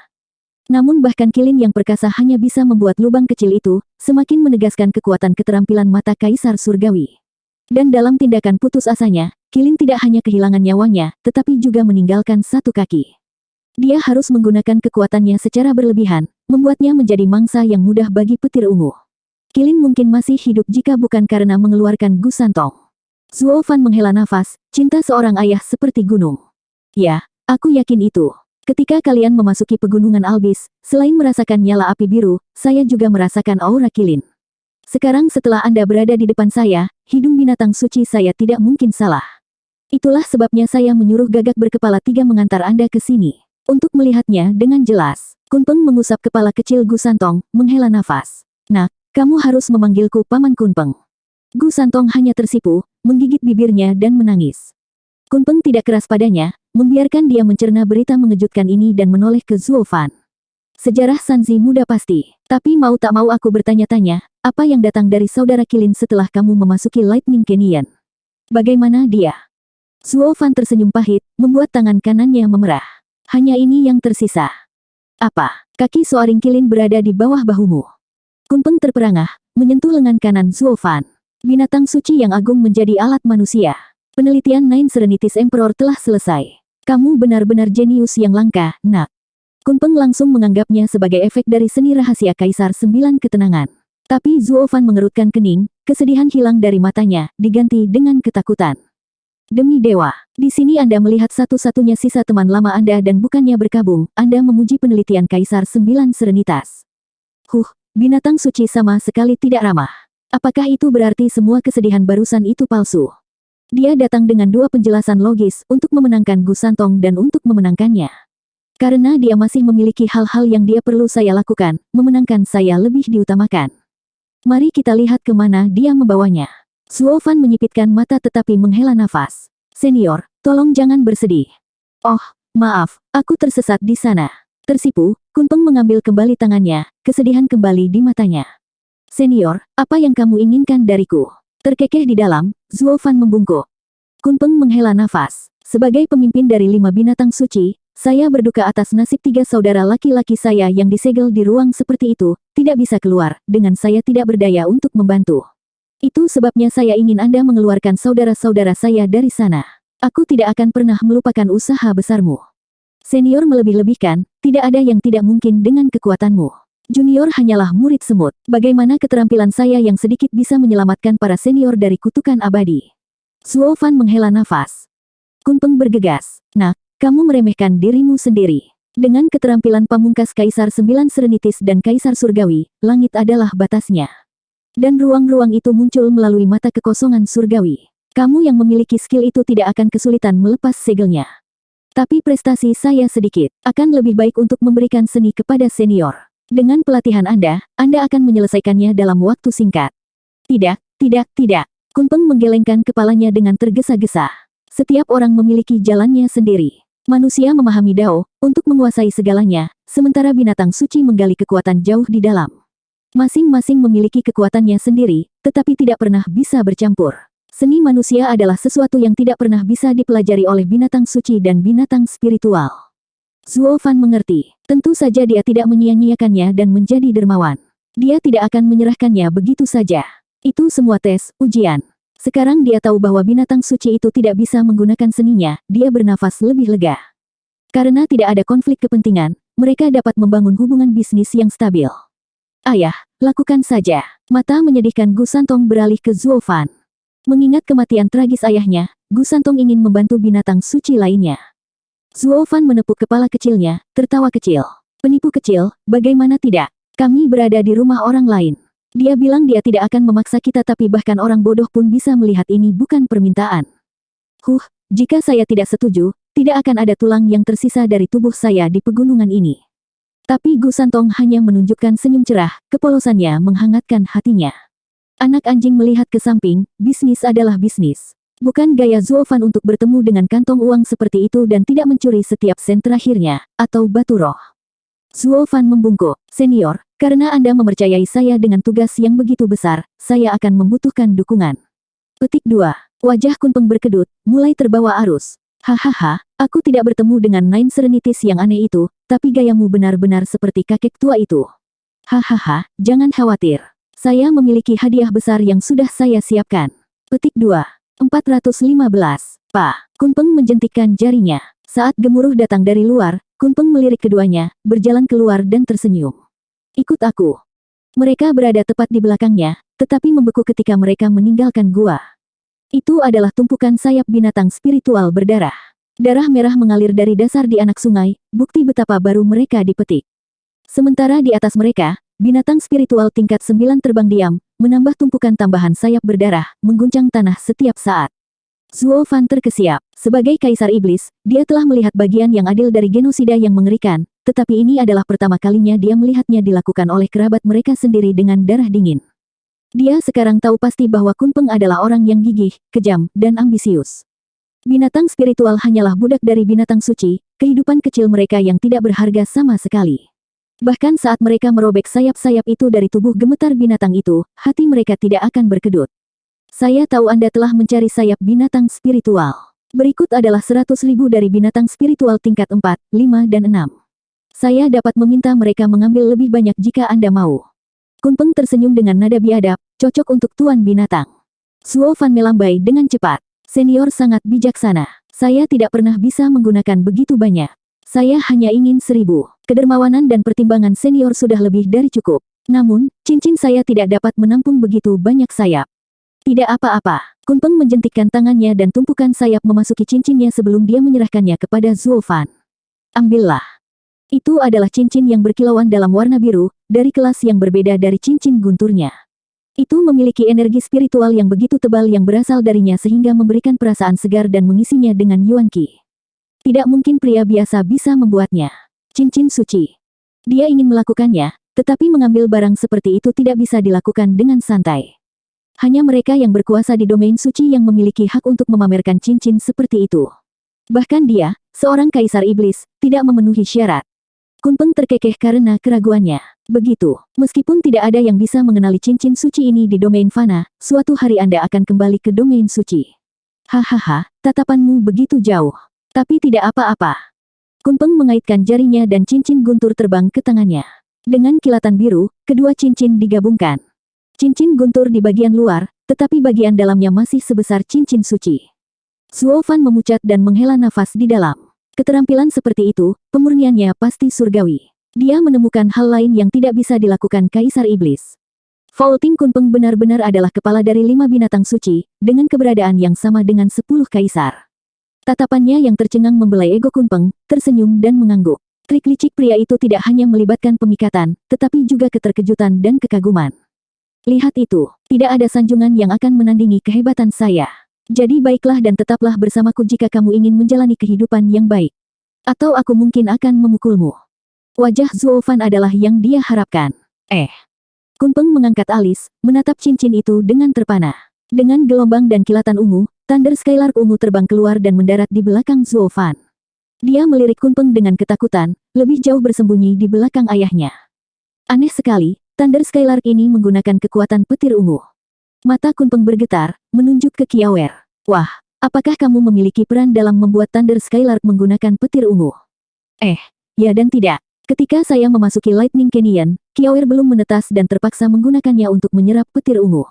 Namun bahkan kilin yang perkasa hanya bisa membuat lubang kecil itu, semakin menegaskan kekuatan keterampilan mata Kaisar Surgawi. Dan dalam tindakan putus asanya, kilin tidak hanya kehilangan nyawanya, tetapi juga meninggalkan satu kaki. Dia harus menggunakan kekuatannya secara berlebihan, membuatnya menjadi mangsa yang mudah bagi petir ungu. Kilin mungkin masih hidup jika bukan karena mengeluarkan Gu Santong. Zuo Fan menghela nafas, cinta seorang ayah seperti gunung. Ya, aku yakin itu. Ketika kalian memasuki pegunungan Albis, selain merasakan nyala api biru, saya juga merasakan aura kilin. Sekarang setelah Anda berada di depan saya, hidung binatang suci saya tidak mungkin salah. Itulah sebabnya saya menyuruh gagak berkepala 3 mengantar Anda ke sini. Untuk melihatnya dengan jelas, Kunpeng mengusap kepala kecil Gu Santong, menghela nafas. Nak, kamu harus memanggilku Paman Kunpeng. Gu Santong hanya tersipu, menggigit bibirnya dan menangis. Kunpeng tidak keras padanya, membiarkan dia mencerna berita mengejutkan ini dan menoleh ke Zuo Fan. Sejarah Sanzi muda pasti, tapi mau tak mau aku bertanya-tanya, apa yang datang dari saudara kilin setelah kamu memasuki Lightning Canyon? Bagaimana dia? Zuo Fan tersenyum pahit, membuat tangan kanannya memerah. Hanya ini yang tersisa. Apa? Kaki seorang kilin berada di bawah bahumu. Kunpeng terperangah, menyentuh lengan kanan Zuo Fan. Binatang suci yang agung menjadi alat manusia. Penelitian Nine Serenities Emperor telah selesai. Kamu benar-benar jenius yang langka, nak. Kunpeng langsung menganggapnya sebagai efek dari seni rahasia Kaisar 9 ketenangan. Tapi Zuo Fan mengerutkan kening, kesedihan hilang dari matanya, diganti dengan ketakutan. Demi dewa, di sini Anda melihat satu-satunya sisa teman lama Anda dan bukannya berkabung, Anda memuji penelitian Kaisar 9 Serenitas. Binatang suci sama sekali tidak ramah. Apakah itu berarti semua kesedihan barusan itu palsu? Dia datang dengan 2 penjelasan logis untuk memenangkan Gu Santong dan untuk memenangkannya. Karena dia masih memiliki hal-hal yang dia perlu saya lakukan, memenangkan saya lebih diutamakan. Mari kita lihat kemana dia membawanya. Zuo Fan menyipitkan mata tetapi menghela nafas. Senior, tolong jangan bersedih. Oh, maaf, aku tersesat di sana. Tersipu, Kunpeng mengambil kembali tangannya, kesedihan kembali di matanya. Senior, apa yang kamu inginkan dariku? Terkekeh di dalam, Zuo Fan membungkuk. Kunpeng menghela nafas. Sebagai pemimpin dari 5 binatang suci, saya berduka atas nasib 3 saudara laki-laki saya yang disegel di ruang seperti itu, tidak bisa keluar, dengan saya tidak berdaya untuk membantu. Itu sebabnya saya ingin Anda mengeluarkan saudara-saudara saya dari sana. Aku tidak akan pernah melupakan usaha besarmu. Senior melebih-lebihkan, tidak ada yang tidak mungkin dengan kekuatanmu. Junior hanyalah murid semut. Bagaimana keterampilan saya yang sedikit bisa menyelamatkan para senior dari kutukan abadi? Zuo Fan menghela nafas. Kunpeng bergegas. Nak, kamu meremehkan dirimu sendiri. Dengan keterampilan pamungkas Kaisar 9 Serenities dan Kaisar Surgawi, langit adalah batasnya. Dan ruang-ruang itu muncul melalui mata kekosongan surgawi. Kamu yang memiliki skill itu tidak akan kesulitan melepas segelnya. Tapi prestasi saya sedikit. Akan lebih baik untuk memberikan seni kepada senior. Dengan pelatihan Anda akan menyelesaikannya dalam waktu singkat. Tidak. Kunpeng menggelengkan kepalanya dengan tergesa-gesa. Setiap orang memiliki jalannya sendiri. Manusia memahami Dao untuk menguasai segalanya, sementara binatang suci menggali kekuatan jauh di dalam. Masing-masing memiliki kekuatannya sendiri, tetapi tidak pernah bisa bercampur. Seni manusia adalah sesuatu yang tidak pernah bisa dipelajari oleh binatang suci dan binatang spiritual. Zuo Fan mengerti. Tentu saja dia tidak menyia-nyiakannya dan menjadi dermawan. Dia tidak akan menyerahkannya begitu saja. Itu semua tes, ujian. Sekarang dia tahu bahwa binatang suci itu tidak bisa menggunakan seninya, dia bernafas lebih lega. Karena tidak ada konflik kepentingan, mereka dapat membangun hubungan bisnis yang stabil. Ayah, lakukan saja. Mata menyedihkan Gu Santong beralih ke Zuo Fan. Mengingat kematian tragis ayahnya, Gu Santong ingin membantu binatang suci lainnya. Zuo Fan menepuk kepala kecilnya, tertawa kecil. Penipu kecil, bagaimana tidak? Kami berada di rumah orang lain. Dia bilang dia tidak akan memaksa kita tapi bahkan orang bodoh pun bisa melihat ini bukan permintaan. Jika saya tidak setuju, tidak akan ada tulang yang tersisa dari tubuh saya di pegunungan ini. Tapi Gu Santong hanya menunjukkan senyum cerah, kepolosannya menghangatkan hatinya. Anak anjing melihat ke samping, bisnis adalah bisnis. Bukan gaya Zuo Fan untuk bertemu dengan kantong uang seperti itu dan tidak mencuri setiap sen terakhirnya, atau batu roh. Zuo Fan membungkuk. Senior, karena Anda mempercayai saya dengan tugas yang begitu besar, saya akan membutuhkan dukungan. Petik 2. Wajah Kunpeng berkedut, mulai terbawa arus. Hahaha, aku tidak bertemu dengan Nine Serenities yang aneh itu, tapi gayamu benar-benar seperti kakek tua itu. Hahaha, jangan khawatir. Saya memiliki hadiah besar yang sudah saya siapkan. Petik 2. 415. Pak. Kunpeng menjentikkan jarinya. Saat gemuruh datang dari luar, Kunpeng melirik keduanya, berjalan keluar dan tersenyum. Ikut aku. Mereka berada tepat di belakangnya, tetapi membeku ketika mereka meninggalkan gua. Itu adalah tumpukan sayap binatang spiritual berdarah. Darah merah mengalir dari dasar di anak sungai, bukti betapa baru mereka dipetik. Sementara di atas mereka, binatang spiritual tingkat 9 terbang diam, menambah tumpukan tambahan sayap berdarah, mengguncang tanah setiap saat. Zuo Fan terkesiap. Sebagai Kaisar Iblis, dia telah melihat bagian yang adil dari genosida yang mengerikan, tetapi ini adalah pertama kalinya dia melihatnya dilakukan oleh kerabat mereka sendiri dengan darah dingin. Dia sekarang tahu pasti bahwa Kunpeng adalah orang yang gigih, kejam, dan ambisius. Binatang spiritual hanyalah budak dari binatang suci, kehidupan kecil mereka yang tidak berharga sama sekali. Bahkan saat mereka merobek sayap-sayap itu dari tubuh gemetar binatang itu, hati mereka tidak akan berkedut. Saya tahu Anda telah mencari sayap binatang spiritual. Berikut adalah 100.000 dari binatang spiritual tingkat 4, 5, dan 6. Saya dapat meminta mereka mengambil lebih banyak jika Anda mau. Kunpeng tersenyum dengan nada biadab, cocok untuk tuan binatang. Zuo Fan melambai dengan cepat. Senior sangat bijaksana. Saya tidak pernah bisa menggunakan begitu banyak. Saya hanya ingin 1.000. Kedermawanan dan pertimbangan senior sudah lebih dari cukup. Namun, cincin saya tidak dapat menampung begitu banyak sayap. Tidak apa-apa. Kunpeng menjentikkan tangannya dan tumpukan sayap memasuki cincinnya sebelum dia menyerahkannya kepada Zuo Fan. Ambillah. Itu adalah cincin yang berkilauan dalam warna biru, dari kelas yang berbeda dari cincin gunturnya. Itu memiliki energi spiritual yang begitu tebal yang berasal darinya sehingga memberikan perasaan segar dan mengisinya dengan Yuan Qi. Tidak mungkin pria biasa bisa membuatnya. Cincin suci. Dia ingin melakukannya, tetapi mengambil barang seperti itu tidak bisa dilakukan dengan santai. Hanya mereka yang berkuasa di domain suci yang memiliki hak untuk memamerkan cincin seperti itu. Bahkan dia, seorang kaisar iblis, tidak memenuhi syarat. Kunpeng terkekeh karena keraguannya. Begitu, meskipun tidak ada yang bisa mengenali cincin suci ini di domain fana, suatu hari Anda akan kembali ke domain suci. Hahaha, tatapanmu begitu jauh. Tapi tidak apa-apa. Kunpeng mengaitkan jarinya dan cincin guntur terbang ke tangannya. Dengan kilatan biru, kedua cincin digabungkan. Cincin guntur di bagian luar, tetapi bagian dalamnya masih sebesar cincin suci. Zuo Fan memucat dan menghela nafas di dalam. Keterampilan seperti itu, pemurniannya pasti surgawi. Dia menemukan hal lain yang tidak bisa dilakukan Kaisar Iblis. Faulting Kunpeng benar-benar adalah kepala dari 5 binatang suci, dengan keberadaan yang sama dengan 10 kaisar. Tatapannya yang tercengang membelai ego Kunpeng, tersenyum dan mengangguk. Trik licik pria itu tidak hanya melibatkan pemikatan, tetapi juga keterkejutan dan kekaguman. Lihat itu, tidak ada sanjungan yang akan menandingi kehebatan saya. Jadi baiklah dan tetaplah bersamaku jika kamu ingin menjalani kehidupan yang baik. Atau aku mungkin akan memukulmu. Wajah Zuo Fan adalah yang dia harapkan. Kunpeng mengangkat alis, menatap cincin itu dengan terpana. Dengan gelombang dan kilatan ungu, Thunder Skylark ungu terbang keluar dan mendarat di belakang Zuo Fan. Dia melirik Kunpeng dengan ketakutan, lebih jauh bersembunyi di belakang ayahnya. Aneh sekali, Thunder Skylark ini menggunakan kekuatan petir ungu. Mata Kunpeng bergetar, menunjuk ke Kiawer. Wah, apakah kamu memiliki peran dalam membuat Thunder Skylark menggunakan petir ungu? Ya dan tidak. Ketika saya memasuki Lightning Canyon, Kiawer belum menetas dan terpaksa menggunakannya untuk menyerap petir ungu.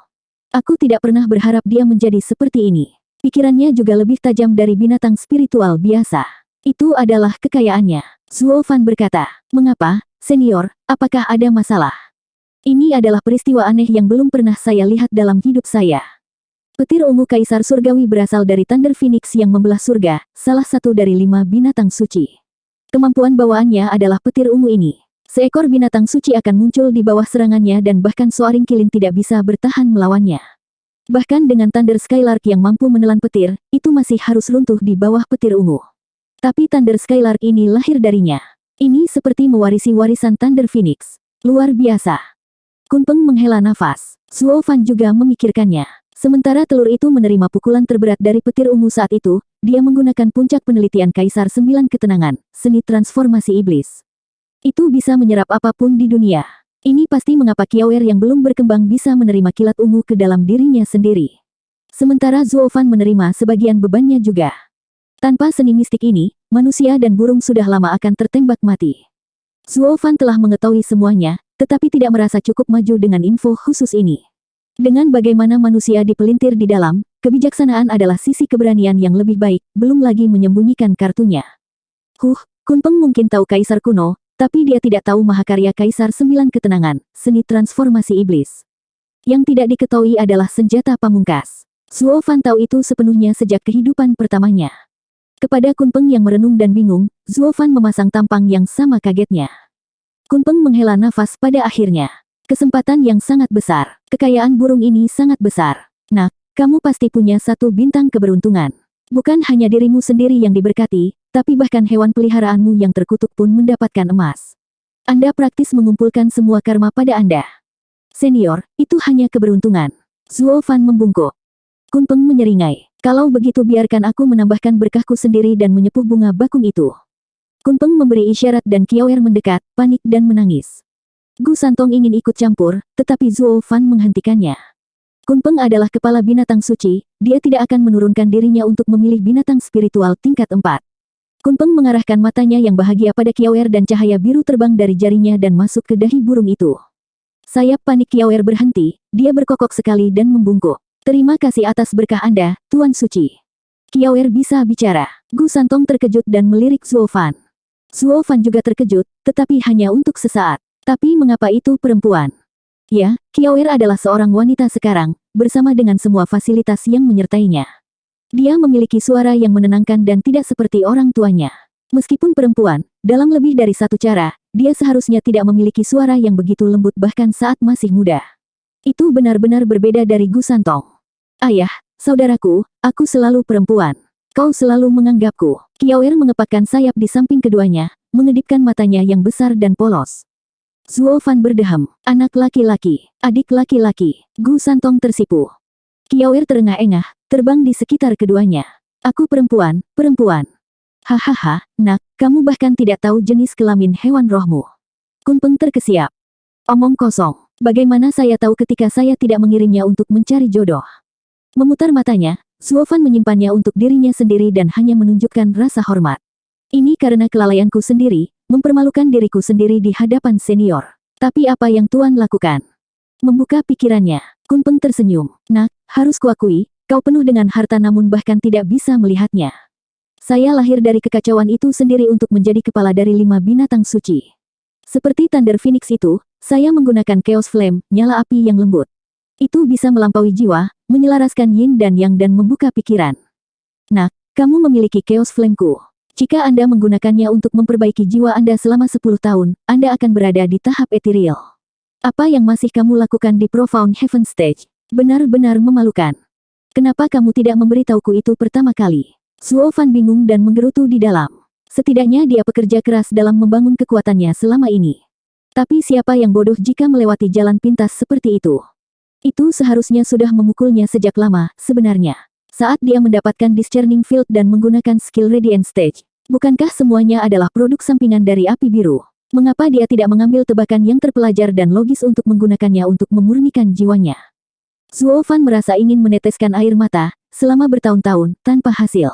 Aku tidak pernah berharap dia menjadi seperti ini. Pikirannya juga lebih tajam dari binatang spiritual biasa. Itu adalah kekayaannya. Zuo Fan berkata, mengapa, senior, apakah ada masalah? Ini adalah peristiwa aneh yang belum pernah saya lihat dalam hidup saya. Petir ungu Kaisar Surgawi berasal dari Thunder Phoenix yang membelah surga, salah satu dari 5 binatang suci. Kemampuan bawaannya adalah petir ungu ini. Seekor binatang suci akan muncul di bawah serangannya dan bahkan Soaring Kilin tidak bisa bertahan melawannya. Bahkan dengan Thunder Skylark yang mampu menelan petir, itu masih harus runtuh di bawah petir ungu. Tapi Thunder Skylark ini lahir darinya. Ini seperti mewarisi warisan Thunder Phoenix. Luar biasa. Kunpeng menghela nafas. Zuo Fan juga memikirkannya. Sementara telur itu menerima pukulan terberat dari petir ungu saat itu, dia menggunakan puncak penelitian Kaisar 9 Ketenangan, seni transformasi iblis. Itu bisa menyerap apapun di dunia. Ini pasti mengapa Kiawer yang belum berkembang bisa menerima kilat ungu ke dalam dirinya sendiri. Sementara Zuo Fan menerima sebagian bebannya juga. Tanpa seni mistik ini, manusia dan burung sudah lama akan tertembak mati. Zuo Fan telah mengetahui semuanya, tetapi tidak merasa cukup maju dengan info khusus ini. Dengan bagaimana manusia dipelintir di dalam, kebijaksanaan adalah sisi keberanian yang lebih baik, belum lagi menyembunyikan kartunya. Kunpeng mungkin tahu kaisar kuno, tapi dia tidak tahu mahakarya kaisar 9 ketenangan, seni transformasi iblis. Yang tidak diketahui adalah senjata pamungkas. Zuo Fan tahu itu sepenuhnya sejak kehidupan pertamanya. Kepada Kunpeng yang merenung dan bingung, Zuo Fan memasang tampang yang sama kagetnya. Kunpeng menghela nafas pada akhirnya. Kesempatan yang sangat besar. Kekayaan burung ini sangat besar. Nak, kamu pasti punya 1 bintang keberuntungan. Bukan hanya dirimu sendiri yang diberkati, tapi bahkan hewan peliharaanmu yang terkutuk pun mendapatkan emas. Anda praktis mengumpulkan semua karma pada Anda. Senior, itu hanya keberuntungan. Zuo Fan membungkuk. Kunpeng menyeringai. Kalau begitu biarkan aku menambahkan berkahku sendiri dan menyepuh bunga bakung itu. Kunpeng memberi isyarat dan Kiaoer mendekat, panik dan menangis. Gu Santong ingin ikut campur, tetapi Zuo Fan menghentikannya. Kunpeng adalah kepala binatang suci, dia tidak akan menurunkan dirinya untuk memilih binatang spiritual tingkat 4. Kunpeng mengarahkan matanya yang bahagia pada Kiaoer dan cahaya biru terbang dari jarinya dan masuk ke dahi burung itu. Sayap panik Kiaoer berhenti, dia berkokok sekali dan membungkuk. Terima kasih atas berkah Anda, Tuan Suci. Kiaoer bisa bicara. Gu Santong terkejut dan melirik Zuo Fan. Zuo Fan juga terkejut, tetapi hanya untuk sesaat. Tapi mengapa itu perempuan? Ya, Kiaoer adalah seorang wanita sekarang, bersama dengan semua fasilitas yang menyertainya. Dia memiliki suara yang menenangkan dan tidak seperti orang tuanya. Meskipun perempuan, dalam lebih dari satu cara, dia seharusnya tidak memiliki suara yang begitu lembut bahkan saat masih muda. Itu benar-benar berbeda dari Gu Santong. Ayah, saudaraku, aku selalu perempuan. Kau selalu menganggapku. Kiaoer mengepakkan sayap di samping keduanya, mengedipkan matanya yang besar dan polos. Zuo Fan berdeham. Anak laki-laki, adik laki-laki. Gu Santong tersipu. Kiaoer terengah-engah, terbang di sekitar keduanya. Aku perempuan, perempuan. Hahaha, nak, kamu bahkan tidak tahu jenis kelamin hewan rohmu. Kunpeng terkesiap. Omong kosong. Bagaimana saya tahu ketika saya tidak mengirimnya untuk mencari jodoh? Memutar matanya, Zuo Fan menyimpannya untuk dirinya sendiri dan hanya menunjukkan rasa hormat. Ini karena kelalaianku sendiri, mempermalukan diriku sendiri di hadapan senior. Tapi apa yang Tuan lakukan? Membuka pikirannya, Kunpeng tersenyum. Nak, harus kuakui, kau penuh dengan harta namun bahkan tidak bisa melihatnya. Saya lahir dari kekacauan itu sendiri untuk menjadi kepala dari 5 binatang suci. Seperti Thunder Phoenix itu, saya menggunakan Chaos Flame, nyala api yang lembut. Itu bisa melampaui jiwa, menyelaraskan yin dan yang dan membuka pikiran. Nak, kamu memiliki Chaos Flame-ku. Jika Anda menggunakannya untuk memperbaiki jiwa Anda selama 10 tahun, Anda akan berada di tahap ethereal. Apa yang masih kamu lakukan di Profound Heaven Stage? Benar-benar memalukan. Kenapa kamu tidak memberitahuku itu pertama kali? Zuo Fan bingung dan menggerutu di dalam. Setidaknya dia bekerja keras dalam membangun kekuatannya selama ini. Tapi siapa yang bodoh jika melewati jalan pintas seperti itu? Itu seharusnya sudah memukulnya sejak lama, sebenarnya. Saat dia mendapatkan Discerning Field dan menggunakan skill Radiant Stage. Bukankah semuanya adalah produk sampingan dari api biru? Mengapa dia tidak mengambil tebakan yang terpelajar dan logis untuk menggunakannya untuk memurnikan jiwanya? Zuo Fan merasa ingin meneteskan air mata, selama bertahun-tahun, tanpa hasil.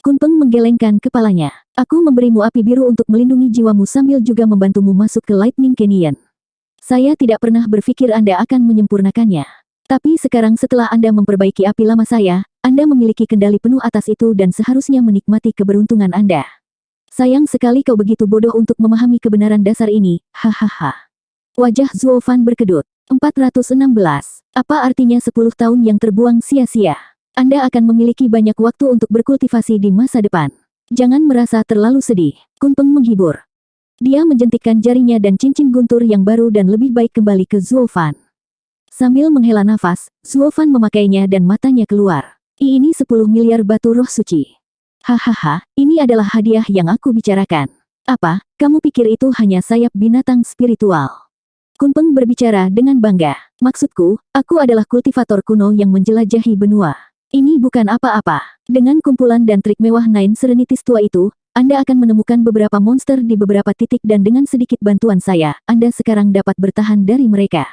Kunpeng menggelengkan kepalanya. Aku memberimu api biru untuk melindungi jiwamu sambil juga membantumu masuk ke Lightning Canyon. Saya tidak pernah berpikir Anda akan menyempurnakannya. Tapi sekarang setelah Anda memperbaiki api lama saya, Anda memiliki kendali penuh atas itu dan seharusnya menikmati keberuntungan Anda. Sayang sekali kau begitu bodoh untuk memahami kebenaran dasar ini, hahaha. Wajah Zuo Fan berkedut. 416. Apa artinya 10 tahun yang terbuang sia-sia? Anda akan memiliki banyak waktu untuk berkultivasi di masa depan. Jangan merasa terlalu sedih. Kunpeng menghibur. Dia menjentikkan jarinya dan cincin guntur yang baru dan lebih baik kembali ke Zuo Fan. Sambil menghela nafas, Zuo Fan memakainya dan matanya keluar. Ini 10 miliar batu roh suci. Hahaha, ini adalah hadiah yang aku bicarakan. Apa, kamu pikir itu hanya sayap binatang spiritual? Kunpeng berbicara dengan bangga. Maksudku, aku adalah kultivator kuno yang menjelajahi benua. Ini bukan apa-apa. Dengan kumpulan dan trik mewah Nine Serenities tua itu, Anda akan menemukan beberapa monster di beberapa titik dan dengan sedikit bantuan saya, Anda sekarang dapat bertahan dari mereka.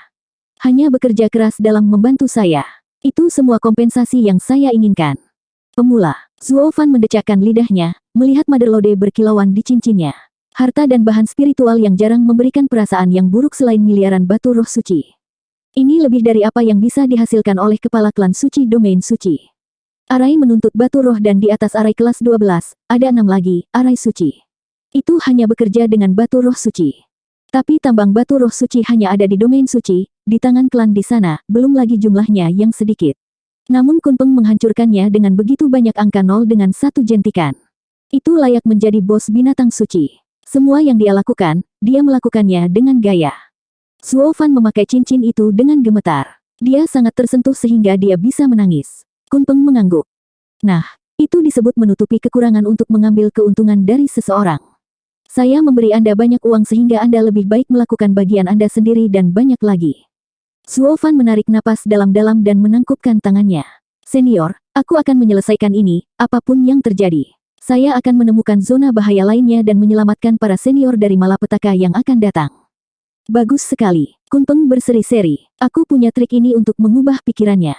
Hanya bekerja keras dalam membantu saya. Itu semua kompensasi yang saya inginkan. Pemula, Zuo Fan mendecakkan lidahnya, melihat Mother Lode berkilauan di cincinnya. Harta dan bahan spiritual yang jarang memberikan perasaan yang buruk selain miliaran batu roh suci. Ini lebih dari apa yang bisa dihasilkan oleh kepala klan suci domain suci. Arai menuntut batu roh dan di atas arai kelas 12, ada 6 lagi, arai suci. Itu hanya bekerja dengan batu roh suci. Tapi tambang batu roh suci hanya ada di domain suci, di tangan klan di sana, belum lagi jumlahnya yang sedikit. Namun Kunpeng menghancurkannya dengan begitu banyak angka 0 dengan satu jentikan. Itu layak menjadi bos binatang suci. Semua yang dia lakukan, dia melakukannya dengan gaya. Zuo Fan memakai cincin itu dengan gemetar. Dia sangat tersentuh sehingga dia bisa menangis. Kunpeng mengangguk. Nah, itu disebut menutupi kekurangan untuk mengambil keuntungan dari seseorang. Saya memberi Anda banyak uang sehingga Anda lebih baik melakukan bagian Anda sendiri dan banyak lagi. Zuo Fan menarik napas dalam-dalam dan menangkupkan tangannya. Senior, aku akan menyelesaikan ini, apapun yang terjadi. Saya akan menemukan zona bahaya lainnya dan menyelamatkan para senior dari malapetaka yang akan datang. Bagus sekali. Kunpeng berseri-seri. Aku punya trik ini untuk mengubah pikirannya.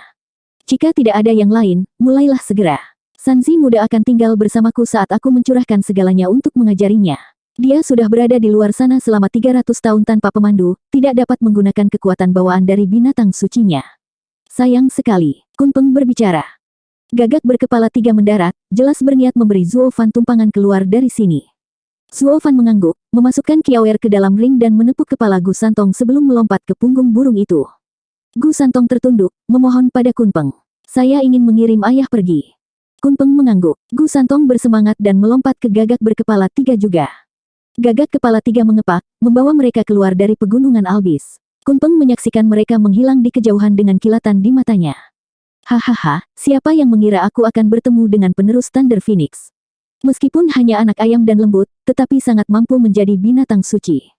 Jika tidak ada yang lain, mulailah segera. Sanzi muda akan tinggal bersamaku saat aku mencurahkan segalanya untuk mengajarinya. Dia sudah berada di luar sana selama 300 tahun tanpa pemandu, tidak dapat menggunakan kekuatan bawaan dari binatang sucinya. Sayang sekali, Kunpeng berbicara. Gagak berkepala 3 mendarat, jelas berniat memberi Zuo Fan tumpangan keluar dari sini. Zuo Fan mengangguk, memasukkan kiawer ke dalam ring dan menepuk kepala Gu Santong sebelum melompat ke punggung burung itu. Gu Santong tertunduk, memohon pada Kunpeng. Saya ingin mengirim ayah pergi. Kunpeng mengangguk. Gu Santong bersemangat dan melompat ke gagak berkepala 3 juga. Gagak kepala 3 mengepak, membawa mereka keluar dari pegunungan Albis. Kunpeng menyaksikan mereka menghilang di kejauhan dengan kilatan di matanya. Hahaha, siapa yang mengira aku akan bertemu dengan penerus Thunder Phoenix? Meskipun hanya anak ayam dan lembut, tetapi sangat mampu menjadi binatang suci.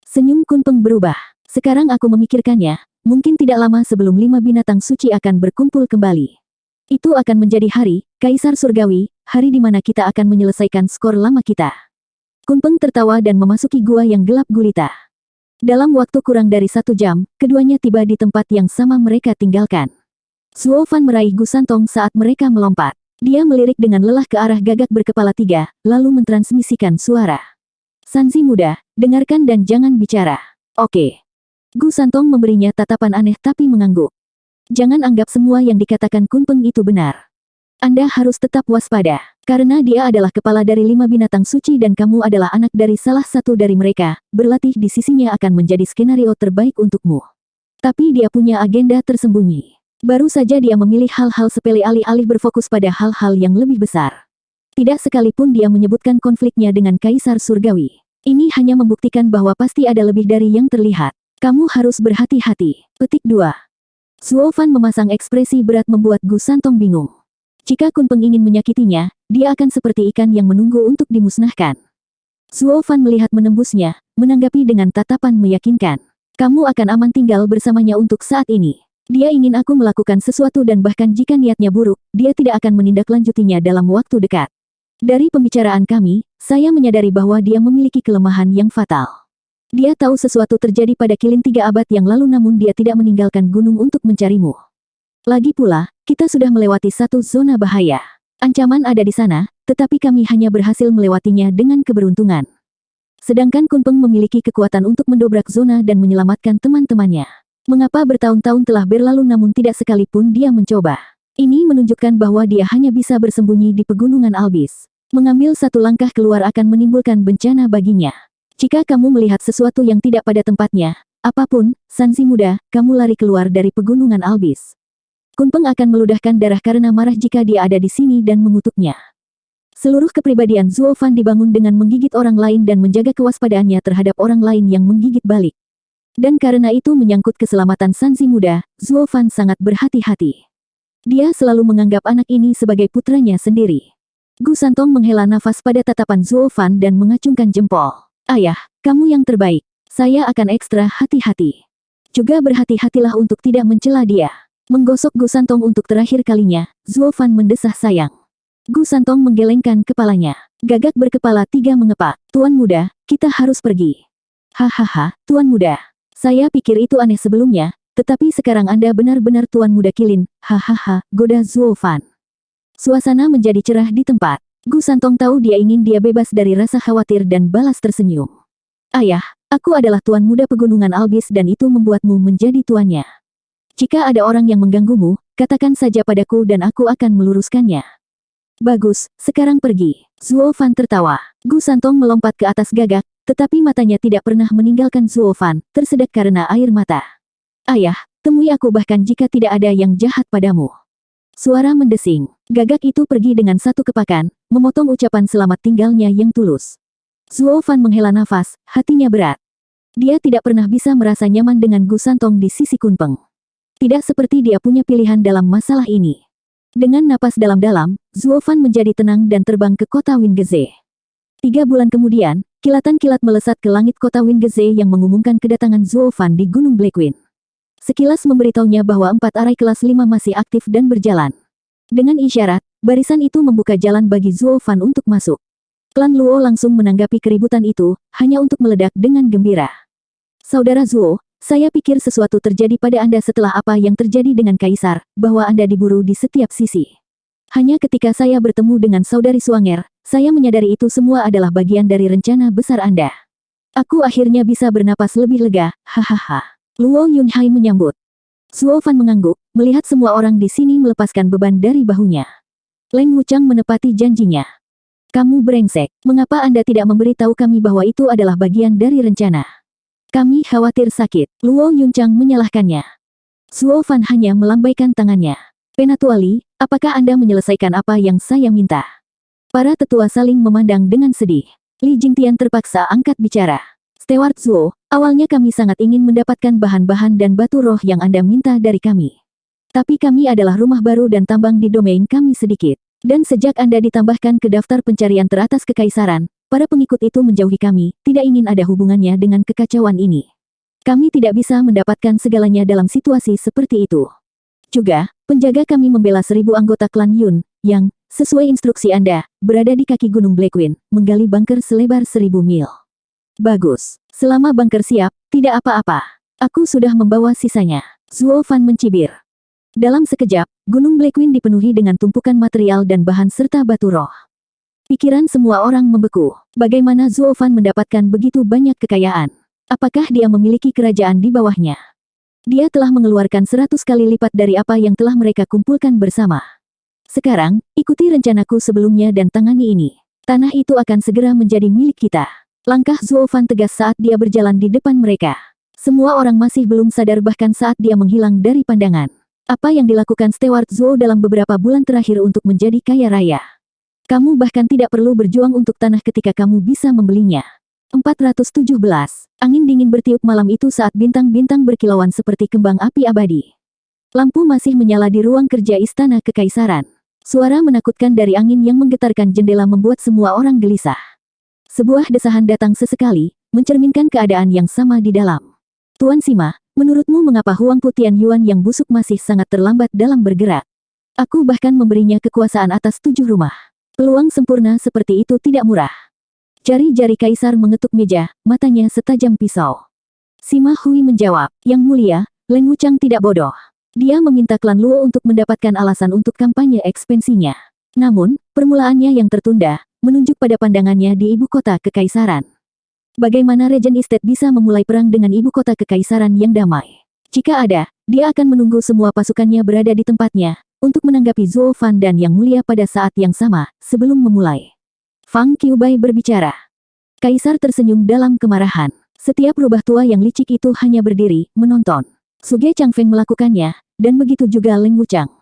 Senyum Kunpeng berubah. Sekarang aku memikirkannya, mungkin tidak lama sebelum 5 binatang suci akan berkumpul kembali. Itu akan menjadi hari, Kaisar Surgawi, hari di mana kita akan menyelesaikan skor lama kita. Kunpeng tertawa dan memasuki gua yang gelap gulita. Dalam waktu kurang dari 1 jam, keduanya tiba di tempat yang sama mereka tinggalkan. Zuo Fan meraih Gu Santong saat mereka melompat. Dia melirik dengan lelah ke arah gagak berkepala 3, lalu mentransmisikan suara. Sanzi muda, dengarkan dan jangan bicara. Oke. Gu Santong memberinya tatapan aneh tapi mengangguk. Jangan anggap semua yang dikatakan Kunpeng itu benar. Anda harus tetap waspada, karena dia adalah kepala dari 5 binatang suci dan kamu adalah anak dari salah satu dari mereka, berlatih di sisinya akan menjadi skenario terbaik untukmu. Tapi dia punya agenda tersembunyi. Baru saja dia memilih hal-hal sepele alih-alih berfokus pada hal-hal yang lebih besar. Tidak sekalipun dia menyebutkan konfliknya dengan Kaisar Surgawi. Ini hanya membuktikan bahwa pasti ada lebih dari yang terlihat. Kamu harus berhati-hati. Petik 2. Zuo Fan memasang ekspresi berat membuat Gu Santong bingung. Jika Kunpeng ingin menyakitinya, dia akan seperti ikan yang menunggu untuk dimusnahkan. Zuo Fan melihat menembusnya, menanggapi dengan tatapan meyakinkan. Kamu akan aman tinggal bersamanya untuk saat ini. Dia ingin aku melakukan sesuatu dan bahkan jika niatnya buruk, dia tidak akan menindaklanjutinya dalam waktu dekat. Dari pembicaraan kami, saya menyadari bahwa dia memiliki kelemahan yang fatal. Dia tahu sesuatu terjadi pada Kilin 3 abad yang lalu namun dia tidak meninggalkan gunung untuk mencarimu. Lagi pula, kita sudah melewati satu zona bahaya. Ancaman ada di sana, tetapi kami hanya berhasil melewatinya dengan keberuntungan. Sedangkan Kunpeng memiliki kekuatan untuk mendobrak zona dan menyelamatkan teman-temannya. Mengapa bertahun-tahun telah berlalu namun tidak sekalipun dia mencoba? Ini menunjukkan bahwa dia hanya bisa bersembunyi di pegunungan Albis. Mengambil satu langkah keluar akan menimbulkan bencana baginya. Jika kamu melihat sesuatu yang tidak pada tempatnya, apapun, Sanzi muda, kamu lari keluar dari pegunungan Albis. Kunpeng akan meludahkan darah karena marah jika dia ada di sini dan mengutuknya. Seluruh kepribadian Zuo Fan dibangun dengan menggigit orang lain dan menjaga kewaspadaannya terhadap orang lain yang menggigit balik. Dan karena itu menyangkut keselamatan Sanzi muda, Zuo Fan sangat berhati-hati. Dia selalu menganggap anak ini sebagai putranya sendiri. Gu Santong menghela nafas pada tatapan Zuo Fan dan mengacungkan jempol. Ayah, kamu yang terbaik. Saya akan ekstra hati-hati. Juga berhati-hatilah untuk tidak mencela dia. Menggosok Gu Santong untuk terakhir kalinya, Zuo Fan mendesah sayang. Gu Santong menggelengkan kepalanya. Gagak berkepala 3 mengepak. Tuan muda, kita harus pergi. Hahaha, Tuan muda. Saya pikir itu aneh sebelumnya, tetapi sekarang Anda benar-benar Tuan muda Kilin. Hahaha, goda Zuo Fan. Suasana menjadi cerah di tempat. Gu Santong tahu dia ingin dia bebas dari rasa khawatir dan balas tersenyum. Ayah, aku adalah tuan muda pegunungan Albis dan itu membuatmu menjadi tuannya. Jika ada orang yang mengganggumu, katakan saja padaku dan aku akan meluruskannya. Bagus, sekarang pergi. Zuo Fan tertawa. Gu Santong melompat ke atas gagak, tetapi matanya tidak pernah meninggalkan Zuo Fan, tersedak karena air mata. Ayah, temui aku bahkan jika tidak ada yang jahat padamu. Suara mendesing. Gagak itu pergi dengan satu kepakan, memotong ucapan selamat tinggalnya yang tulus. Zuo Fan menghela nafas, hatinya berat. Dia tidak pernah bisa merasa nyaman dengan Gu Santong di sisi Kunpeng. Tidak seperti dia punya pilihan dalam masalah ini. Dengan napas dalam-dalam, Zuo Fan menjadi tenang dan terbang ke kota Wingeze. 3 bulan kemudian, kilatan kilat melesat ke langit kota Wingeze yang mengumumkan kedatangan Zuo Fan di Gunung Blackwing. Sekilas memberitahunya bahwa 4 arai kelas 5 masih aktif dan berjalan. Dengan isyarat, barisan itu membuka jalan bagi Zuo Fan untuk masuk. Klan Luo langsung menanggapi keributan itu, hanya untuk meledak dengan gembira. Saudara Zuo, saya pikir sesuatu terjadi pada Anda setelah apa yang terjadi dengan Kaisar, bahwa Anda diburu di setiap sisi. Hanya ketika saya bertemu dengan saudari Swanger, saya menyadari itu semua adalah bagian dari rencana besar Anda. Aku akhirnya bisa bernapas lebih lega, hahaha. Luo Yunhai menyambut. Zuo Fan mengangguk, melihat semua orang di sini melepaskan beban dari bahunya. Leng Wuchang menepati janjinya. Kamu brengsek, mengapa Anda tidak memberitahu kami bahwa itu adalah bagian dari rencana? Kami khawatir sakit. Luo Yunchang menyalahkannya. Zuo Fan hanya melambaikan tangannya. Penatuali, apakah Anda menyelesaikan apa yang saya minta? Para tetua saling memandang dengan sedih. Li Jingtian terpaksa angkat bicara. Steward Zuo, awalnya kami sangat ingin mendapatkan bahan-bahan dan batu roh yang Anda minta dari kami. Tapi kami adalah rumah baru dan tambang di domain kami sedikit. Dan sejak Anda ditambahkan ke daftar pencarian teratas kekaisaran, para pengikut itu menjauhi kami, tidak ingin ada hubungannya dengan kekacauan ini. Kami tidak bisa mendapatkan segalanya dalam situasi seperti itu. Juga, penjaga kami membela 1000 anggota klan Yun, yang, sesuai instruksi Anda, berada di kaki Gunung Blackwing, menggali bunker selebar 1000 mil. Bagus. Selama bunker siap, tidak apa-apa. Aku sudah membawa sisanya. Zuo Fan mencibir. Dalam sekejap, Gunung Blackwing dipenuhi dengan tumpukan material dan bahan serta batu roh. Pikiran semua orang membeku. Bagaimana Zuo Fan mendapatkan begitu banyak kekayaan? Apakah dia memiliki kerajaan di bawahnya? Dia telah mengeluarkan 100 kali lipat dari apa yang telah mereka kumpulkan bersama. Sekarang, ikuti rencanaku sebelumnya dan tangani ini. Tanah itu akan segera menjadi milik kita. Langkah Zuo Fan tegas saat dia berjalan di depan mereka. Semua orang masih belum sadar bahkan saat dia menghilang dari pandangan. Apa yang dilakukan Steward Zuo dalam beberapa bulan terakhir untuk menjadi kaya raya? Kamu bahkan tidak perlu berjuang untuk tanah ketika kamu bisa membelinya. 417. Angin dingin bertiup malam itu saat bintang-bintang berkilauan seperti kembang api abadi. Lampu masih menyala di ruang kerja Istana Kekaisaran. Suara menakutkan dari angin yang menggetarkan jendela membuat semua orang gelisah. Sebuah desahan datang sesekali, mencerminkan keadaan yang sama di dalam. Tuan Sima, menurutmu mengapa Huang Putian Yuan yang busuk masih sangat terlambat dalam bergerak? Aku bahkan memberinya kekuasaan atas 7 rumah. Peluang sempurna seperti itu tidak murah. Jari-jari Kaisar mengetuk meja, matanya setajam pisau. Sima Hui menjawab, Yang Mulia, Leng Wuchang tidak bodoh. Dia meminta klan Luo untuk mendapatkan alasan untuk kampanye ekspansinya. Namun, permulaannya yang tertunda, menunjuk pada pandangannya di ibu kota kekaisaran. Bagaimana Regent Estate bisa memulai perang dengan ibu kota kekaisaran yang damai? Jika ada, dia akan menunggu semua pasukannya berada di tempatnya, untuk menanggapi Zuo Fan dan Yang Mulia pada saat yang sama, sebelum memulai. Fang Qiubai berbicara. Kaisar tersenyum dalam kemarahan. Setiap rubah tua yang licik itu hanya berdiri, menonton. Suge Changfeng melakukannya, dan begitu juga Leng Wuchang.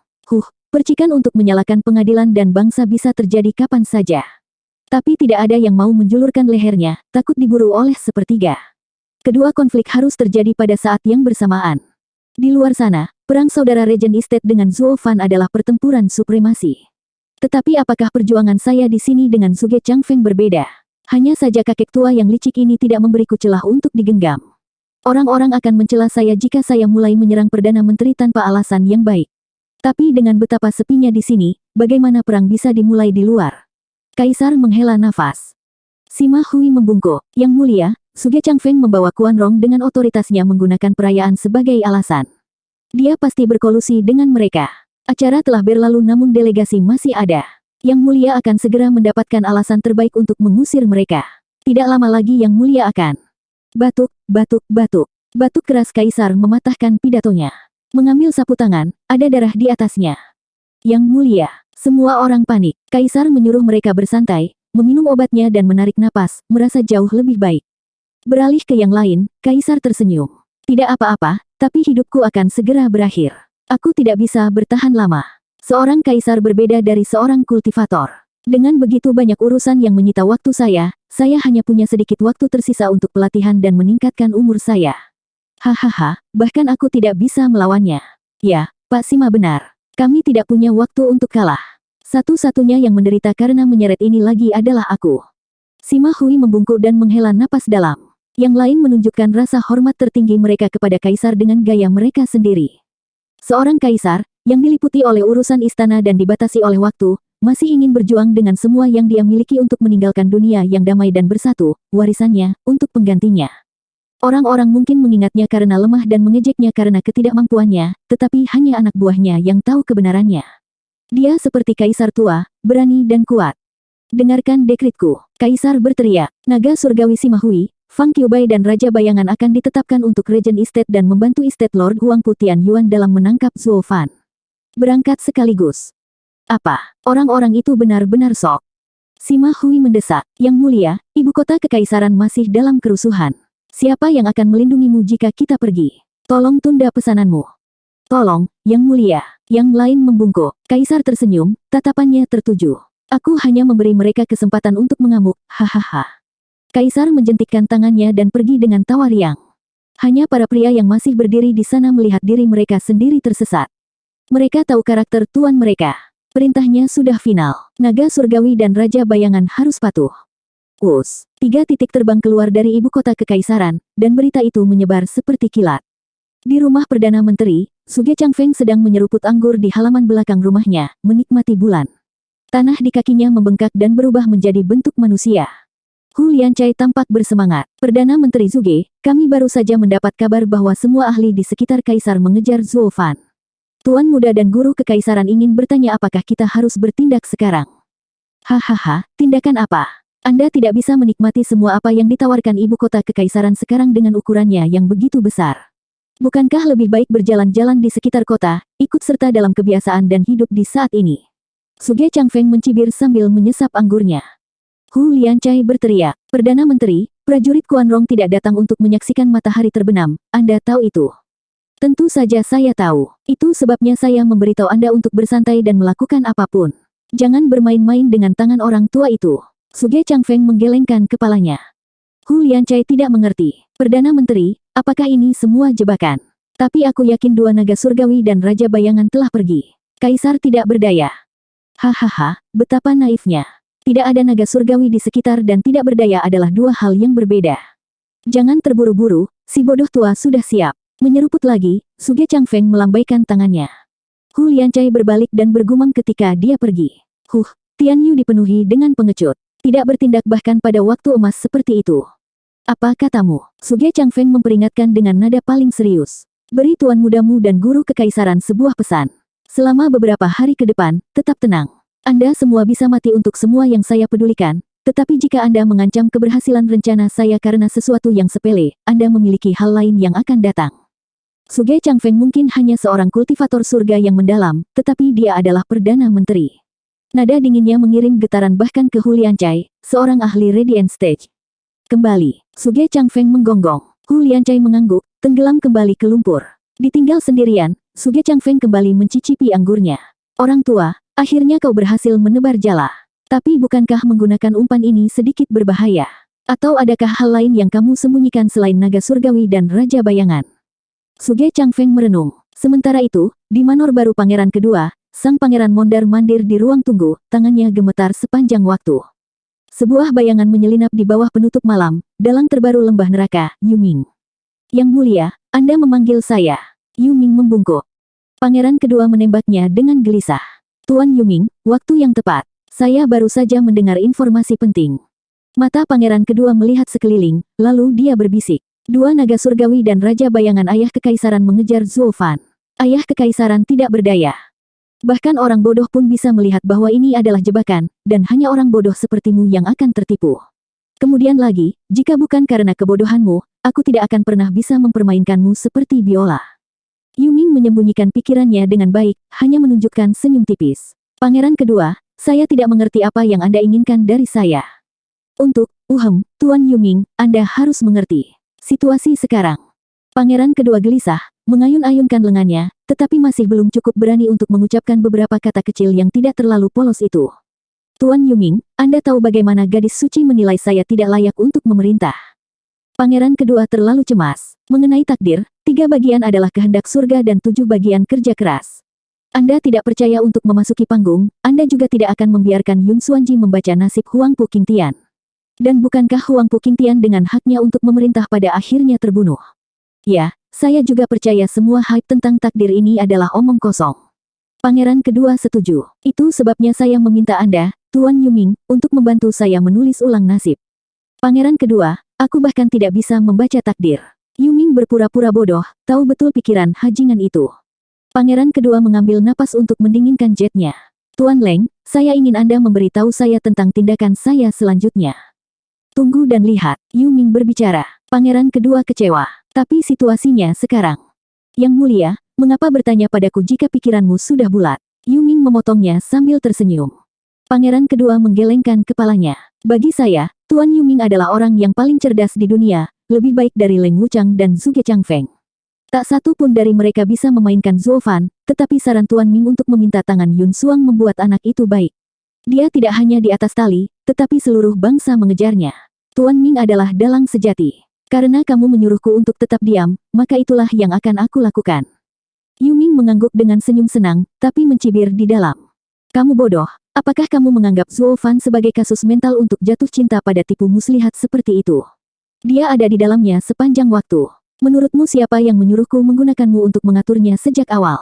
Percikan untuk menyalakan pengadilan dan bangsa bisa terjadi kapan saja. Tapi tidak ada yang mau menjulurkan lehernya, takut diburu oleh sepertiga. Kedua konflik harus terjadi pada saat yang bersamaan. Di luar sana, perang saudara Regent Estate dengan Zuo Fan adalah pertempuran supremasi. Tetapi apakah perjuangan saya di sini dengan Suge Changfeng berbeda? Hanya saja kakek tua yang licik ini tidak memberiku celah untuk digenggam. Orang-orang akan mencela saya jika saya mulai menyerang Perdana Menteri tanpa alasan yang baik. Tapi dengan betapa sepinya di sini, bagaimana perang bisa dimulai di luar? Kaisar menghela nafas. Sima Hui membungkuk. Yang Mulia, Suge Changfeng membawa Quan Rong dengan otoritasnya menggunakan perayaan sebagai alasan. Dia pasti berkolusi dengan mereka. Acara telah berlalu namun delegasi masih ada. Yang Mulia akan segera mendapatkan alasan terbaik untuk mengusir mereka. Tidak lama lagi Yang Mulia akan batuk, batuk, batuk. Batuk keras Kaisar mematahkan pidatonya. Mengambil sapu tangan, ada darah di atasnya. Yang Mulia, semua orang panik. Kaisar menyuruh mereka bersantai, meminum obatnya dan menarik napas, merasa jauh lebih baik. Beralih ke yang lain, Kaisar tersenyum. Tidak apa-apa, tapi hidupku akan segera berakhir. Aku tidak bisa bertahan lama. Seorang Kaisar berbeda dari seorang kultivator. Dengan begitu banyak urusan yang menyita waktu saya hanya punya sedikit waktu tersisa untuk pelatihan dan meningkatkan umur saya. Hahaha, bahkan aku tidak bisa melawannya. Ya, Pak Sima benar. Kami tidak punya waktu untuk kalah. Satu-satunya yang menderita karena menyeret ini lagi adalah aku. Sima Hui membungkuk dan menghela napas dalam. Yang lain menunjukkan rasa hormat tertinggi mereka kepada Kaisar dengan gaya mereka sendiri. Seorang Kaisar, yang diliputi oleh urusan istana dan dibatasi oleh waktu, masih ingin berjuang dengan semua yang dia miliki untuk meninggalkan dunia yang damai dan bersatu, warisannya, untuk penggantinya. Orang-orang mungkin mengingatnya karena lemah dan mengejeknya karena ketidakmampuannya, tetapi hanya anak buahnya yang tahu kebenarannya. Dia seperti Kaisar tua, berani dan kuat. Dengarkan dekritku, Kaisar berteriak. Naga surgawi Sima Hui, Fang Qiubai dan Raja Bayangan akan ditetapkan untuk Regent Estate dan membantu Estate Lord Huangpu Tianyuan dalam menangkap Zhuo Fan. Berangkat sekaligus. Apa? Orang-orang itu benar-benar sok. Sima Hui mendesak. Yang Mulia, ibu kota kekaisaran masih dalam kerusuhan. Siapa yang akan melindungimu jika kita pergi? Tolong tunda pesananmu. Tolong, Yang Mulia. Yang lain membungkuk. Kaisar tersenyum, tatapannya tertuju. Aku hanya memberi mereka kesempatan untuk mengamuk, hahaha. Kaisar menjentikkan tangannya dan pergi dengan tawa riang. Hanya para pria yang masih berdiri di sana melihat diri mereka sendiri tersesat. Mereka tahu karakter tuan mereka. Perintahnya sudah final. Naga surgawi dan Raja Bayangan harus patuh. 3 titik terbang keluar dari ibu kota kekaisaran, dan berita itu menyebar seperti kilat. Di rumah Perdana Menteri, Suge Changfeng sedang menyeruput anggur di halaman belakang rumahnya, menikmati bulan. Tanah di kakinya membengkak dan berubah menjadi bentuk manusia. Hu Liancai tampak bersemangat. Perdana Menteri Suge, kami baru saja mendapat kabar bahwa semua ahli di sekitar Kaisar mengejar Zhuo Fan. Tuan muda dan guru kekaisaran ingin bertanya apakah kita harus bertindak sekarang. Hahaha, tindakan apa? Anda tidak bisa menikmati semua apa yang ditawarkan ibu kota kekaisaran sekarang dengan ukurannya yang begitu besar. Bukankah lebih baik berjalan-jalan di sekitar kota, ikut serta dalam kebiasaan dan hidup di saat ini? Suge Changfeng mencibir sambil menyesap anggurnya. Hu Liancai berteriak, Perdana Menteri, prajurit Kuanrong tidak datang untuk menyaksikan matahari terbenam, Anda tahu itu. Tentu saja saya tahu. Itu sebabnya saya memberitahu Anda untuk bersantai dan melakukan apapun. Jangan bermain-main dengan tangan orang tua itu. Suge Changfeng menggelengkan kepalanya. Hu Liancai tidak mengerti. Perdana Menteri, apakah ini semua jebakan? Tapi aku yakin 2 naga surgawi dan Raja Bayangan telah pergi. Kaisar tidak berdaya. Hahaha, betapa naifnya. Tidak ada naga surgawi di sekitar dan tidak berdaya adalah 2 hal yang berbeda. Jangan terburu-buru, si bodoh tua sudah siap. Menyeruput lagi, Suge Changfeng melambaikan tangannya. Hu Liancai berbalik dan bergumam ketika dia pergi. Tianyu dipenuhi dengan pengecut. Tidak bertindak bahkan pada waktu emas seperti itu. Apa katamu? Suge Changfeng memperingatkan dengan nada paling serius. Beri tuan mudamu dan guru kekaisaran sebuah pesan. Selama beberapa hari ke depan, tetap tenang. Anda semua bisa mati untuk semua yang saya pedulikan, tetapi jika Anda mengancam keberhasilan rencana saya karena sesuatu yang sepele, Anda memiliki hal lain yang akan datang. Suge Changfeng mungkin hanya seorang kultivator surga yang mendalam, tetapi dia adalah Perdana Menteri. Nada dinginnya mengirim getaran bahkan ke Hu Liancai, seorang ahli Radiant Stage. Kembali, Suge Changfeng menggonggong. Hu Liancai mengangguk, tenggelam kembali ke lumpur. Ditinggal sendirian, Suge Changfeng kembali mencicipi anggurnya. Orang tua, akhirnya kau berhasil menebar jala. Tapi bukankah menggunakan umpan ini sedikit berbahaya? Atau adakah hal lain yang kamu sembunyikan selain naga surgawi dan Raja Bayangan? Suge Changfeng merenung. Sementara itu, di manor baru pangeran kedua, sang pangeran mondar-mandir di ruang tunggu, tangannya gemetar sepanjang waktu. Sebuah bayangan menyelinap di bawah penutup malam, dalang terbaru lembah neraka, Yuming. Yang Mulia, Anda memanggil saya. Yuming membungkuk. Pangeran kedua menembaknya dengan gelisah. Tuan Yuming, waktu yang tepat. Saya baru saja mendengar informasi penting. Mata pangeran kedua melihat sekeliling, lalu dia berbisik. 2 naga surgawi dan Raja Bayangan ayah kekaisaran mengejar Zhuo Fan. Ayah kekaisaran tidak berdaya. Bahkan orang bodoh pun bisa melihat bahwa ini adalah jebakan, dan hanya orang bodoh sepertimu yang akan tertipu. Kemudian lagi, jika bukan karena kebodohanmu, aku tidak akan pernah bisa mempermainkanmu seperti biola. Yuming menyembunyikan pikirannya dengan baik, hanya menunjukkan senyum tipis. Pangeran kedua, saya tidak mengerti apa yang Anda inginkan dari saya. Tuan Yuming, Anda harus mengerti. Situasi sekarang. Pangeran kedua gelisah, mengayun-ayunkan lengannya, tetapi masih belum cukup berani untuk mengucapkan beberapa kata kecil yang tidak terlalu polos itu. Tuan Yuming, Anda tahu bagaimana gadis suci menilai saya tidak layak untuk memerintah. Pangeran kedua terlalu cemas. Mengenai takdir, 3 bagian adalah kehendak surga dan 7 bagian kerja keras. Anda tidak percaya untuk memasuki panggung, Anda juga tidak akan membiarkan Yun Xuanji membaca nasib Huang Pu Qingtian. Dan bukankah Huang Pu Qingtian dengan haknya untuk memerintah pada akhirnya terbunuh? Ya, saya juga percaya semua hype tentang takdir ini adalah omong kosong. Pangeran kedua setuju. Itu sebabnya saya meminta Anda, Tuan Yuming, untuk membantu saya menulis ulang nasib. Pangeran kedua, aku bahkan tidak bisa membaca takdir. Yuming berpura-pura bodoh, tahu betul pikiran hajingan itu. Pangeran kedua mengambil napas untuk mendinginkan jetnya. Tuan Leng, saya ingin Anda memberitahu saya tentang tindakan saya selanjutnya. Tunggu dan lihat, Yuming berbicara. Pangeran kedua kecewa. Tapi situasinya sekarang. Yang mulia, mengapa bertanya padaku jika pikiranmu sudah bulat? Yuming memotongnya sambil tersenyum. Pangeran kedua menggelengkan kepalanya. Bagi saya, Tuan Yuming adalah orang yang paling cerdas di dunia, lebih baik dari Leng Wuchang dan Zhuge Changfeng. Tak satu pun dari mereka bisa memainkan Zhuo Fan, tetapi saran Tuan Ming untuk meminta tangan Yun Xuang membuat anak itu baik. Dia tidak hanya di atas tali, tetapi seluruh bangsa mengejarnya. Tuan Ming adalah dalang sejati. Karena kamu menyuruhku untuk tetap diam, maka itulah yang akan aku lakukan. Yuming mengangguk dengan senyum senang, tapi mencibir di dalam. Kamu bodoh, apakah kamu menganggap Zhuo Fan sebagai kasus mental untuk jatuh cinta pada tipu muslihat seperti itu? Dia ada di dalamnya sepanjang waktu. Menurutmu siapa yang menyuruhku menggunakanmu untuk mengaturnya sejak awal?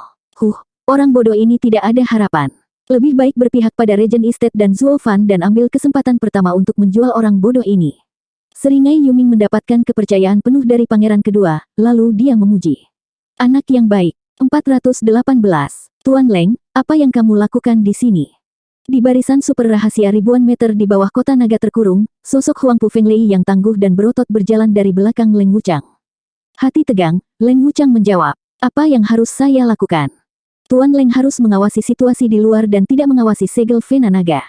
Orang bodoh ini tidak ada harapan. Lebih baik berpihak pada Regent Estate dan Zhuo Fan dan ambil kesempatan pertama untuk menjual orang bodoh ini. Seringai Yuming mendapatkan kepercayaan penuh dari pangeran kedua, lalu dia memuji. Anak yang baik. 418. Tuan Leng, apa yang kamu lakukan di sini? Di barisan super rahasia ribuan meter di bawah kota naga terkurung, sosok Huang Pu Fenglei yang tangguh dan berotot berjalan dari belakang Leng Wuchang. Hati tegang, Leng Wuchang menjawab, apa yang harus saya lakukan? Tuan Leng harus mengawasi situasi di luar dan tidak mengawasi segel Vena Naga.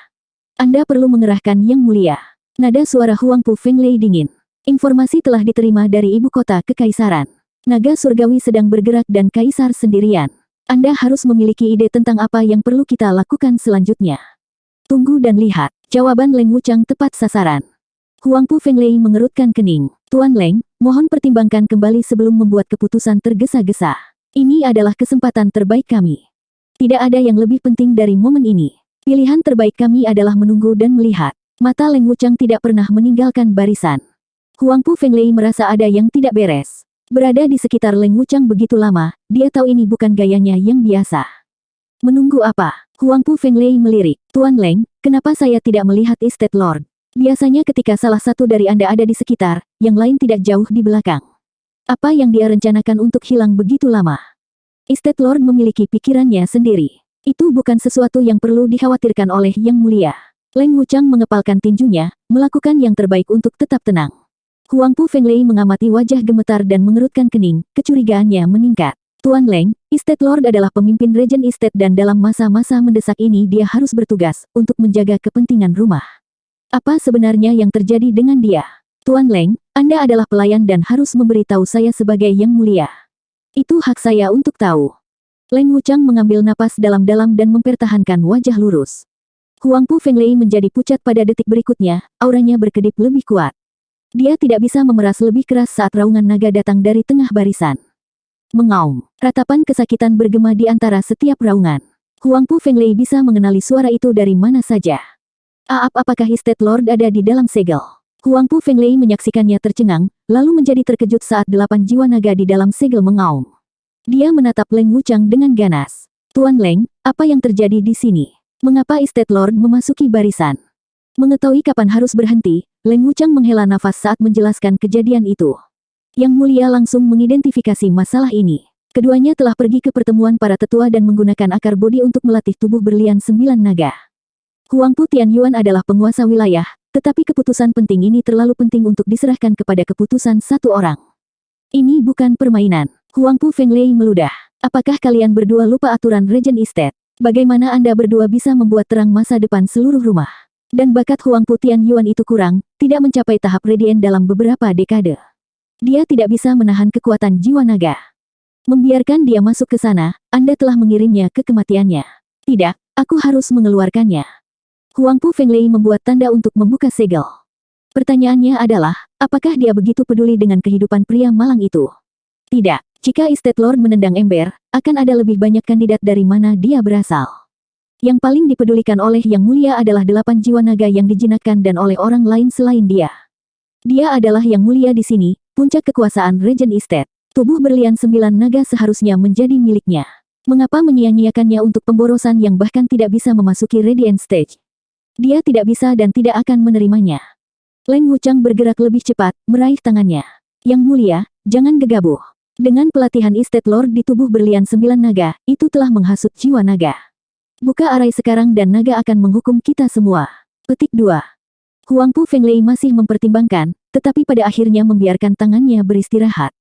Anda perlu mengerahkan Yang Mulia. Nada suara Huang Pu Fenglei dingin. Informasi telah diterima dari ibu kota kekaisaran. Naga surgawi sedang bergerak dan kaisar sendirian. Anda harus memiliki ide tentang apa yang perlu kita lakukan selanjutnya. Tunggu dan lihat. Jawaban Leng Wuchang tepat sasaran. Huang Pu Fenglei mengerutkan kening. Tuan Leng, mohon pertimbangkan kembali sebelum membuat keputusan tergesa-gesa. Ini adalah kesempatan terbaik kami. Tidak ada yang lebih penting dari momen ini. Pilihan terbaik kami adalah menunggu dan melihat. Mata Leng Wuchang tidak pernah meninggalkan barisan. Huang Pu Fenglei merasa ada yang tidak beres. Berada di sekitar Leng Wuchang begitu lama, dia tahu ini bukan gayanya yang biasa. Menunggu apa? Huang Pu Fenglei melirik. Tuan Leng, kenapa saya tidak melihat Estate Lord? Biasanya ketika salah satu dari Anda ada di sekitar, yang lain tidak jauh di belakang. Apa yang dia rencanakan untuk hilang begitu lama? Estate Lord memiliki pikirannya sendiri. Itu bukan sesuatu yang perlu dikhawatirkan oleh Yang Mulia. Leng Wuchang mengepalkan tinjunya, melakukan yang terbaik untuk tetap tenang. Huang Pu Fenglei mengamati wajah gemetar dan mengerutkan kening, kecurigaannya meningkat. Tuan Leng, Estate Lord adalah pemimpin Regent Estate dan dalam masa-masa mendesak ini dia harus bertugas untuk menjaga kepentingan rumah. Apa sebenarnya yang terjadi dengan dia? Tuan Leng, Anda adalah pelayan dan harus memberitahu saya sebagai Yang Mulia. Itu hak saya untuk tahu. Leng Wuchang mengambil napas dalam-dalam dan mempertahankan wajah lurus. Huang Pu Fenglei menjadi pucat pada detik berikutnya, auranya berkedip lebih kuat. Dia tidak bisa memeras lebih keras saat raungan naga datang dari tengah barisan. Mengaum. Ratapan kesakitan bergema di antara setiap raungan. Huang Pu Fenglei bisa mengenali suara itu dari mana saja. Apakah Estate Lord ada di dalam segel? Huang Pu Fenglei menyaksikannya tercengang, lalu menjadi terkejut saat 8 jiwa naga di dalam segel mengaum. Dia menatap Leng Wuchang dengan ganas. Tuan Leng, apa yang terjadi di sini? Mengapa Estate Lord memasuki barisan? Mengetahui kapan harus berhenti, Leng Wuchang menghela nafas saat menjelaskan kejadian itu. Yang Mulia langsung mengidentifikasi masalah ini. Keduanya telah pergi ke pertemuan para tetua dan menggunakan akar bodi untuk melatih tubuh berlian 9 naga. Huangpu Tianyuan adalah penguasa wilayah, tetapi keputusan penting ini terlalu penting untuk diserahkan kepada keputusan satu orang. Ini bukan permainan. Huangpu Fenglei meludah. Apakah kalian berdua lupa aturan Regent Estate? Bagaimana Anda berdua bisa membuat terang masa depan seluruh rumah? Dan bakat Huangpu Tianyuan itu kurang, tidak mencapai tahap Radiant dalam beberapa dekade. Dia tidak bisa menahan kekuatan jiwa naga. Membiarkan dia masuk ke sana, Anda telah mengirimnya ke kematiannya. Tidak, aku harus mengeluarkannya. Huangpu Fenglei membuat tanda untuk membuka segel. Pertanyaannya adalah, apakah dia begitu peduli dengan kehidupan pria malang itu? Tidak, jika Estate Lord menendang ember, akan ada lebih banyak kandidat dari mana dia berasal. Yang paling dipedulikan oleh Yang Mulia adalah 8 jiwa naga yang dijinakkan dan oleh orang lain selain dia. Dia adalah Yang Mulia di sini, puncak kekuasaan Regent Estate. Tubuh berlian 9 naga seharusnya menjadi miliknya. Mengapa menyia-nyiakannya untuk pemborosan yang bahkan tidak bisa memasuki Radiant Stage? Dia tidak bisa dan tidak akan menerimanya. Leng Wuchang bergerak lebih cepat, meraih tangannya. Yang Mulia, jangan gegabah. Dengan pelatihan Estate Lord di tubuh berlian 9 naga, itu telah menghasut jiwa naga. Buka arai sekarang dan naga akan menghukum kita semua. Petik 2. Huangpu Fenglei masih mempertimbangkan, tetapi pada akhirnya membiarkan tangannya beristirahat.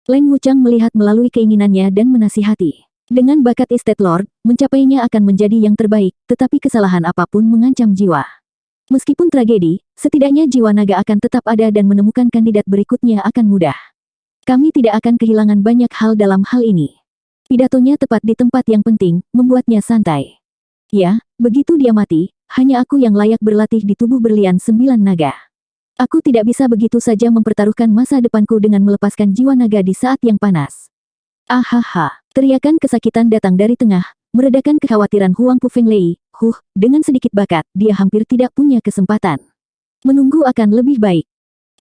Leng Wuchang melihat melalui keinginannya dan menasihati. Dengan bakat Estate Lord, mencapainya akan menjadi yang terbaik, tetapi kesalahan apapun mengancam jiwa. Meskipun tragedi, setidaknya jiwa naga akan tetap ada dan menemukan kandidat berikutnya akan mudah. Kami tidak akan kehilangan banyak hal dalam hal ini. Pidatonya tepat di tempat yang penting, membuatnya santai. Ya, begitu dia mati, hanya aku yang layak berlatih di tubuh berlian 9 naga. Aku tidak bisa begitu saja mempertaruhkan masa depanku dengan melepaskan jiwa naga di saat yang panas. Ahaha, teriakan kesakitan datang dari tengah, meredakan kekhawatiran Huangpu Fenglei. Dengan sedikit bakat, dia hampir tidak punya kesempatan. Menunggu akan lebih baik.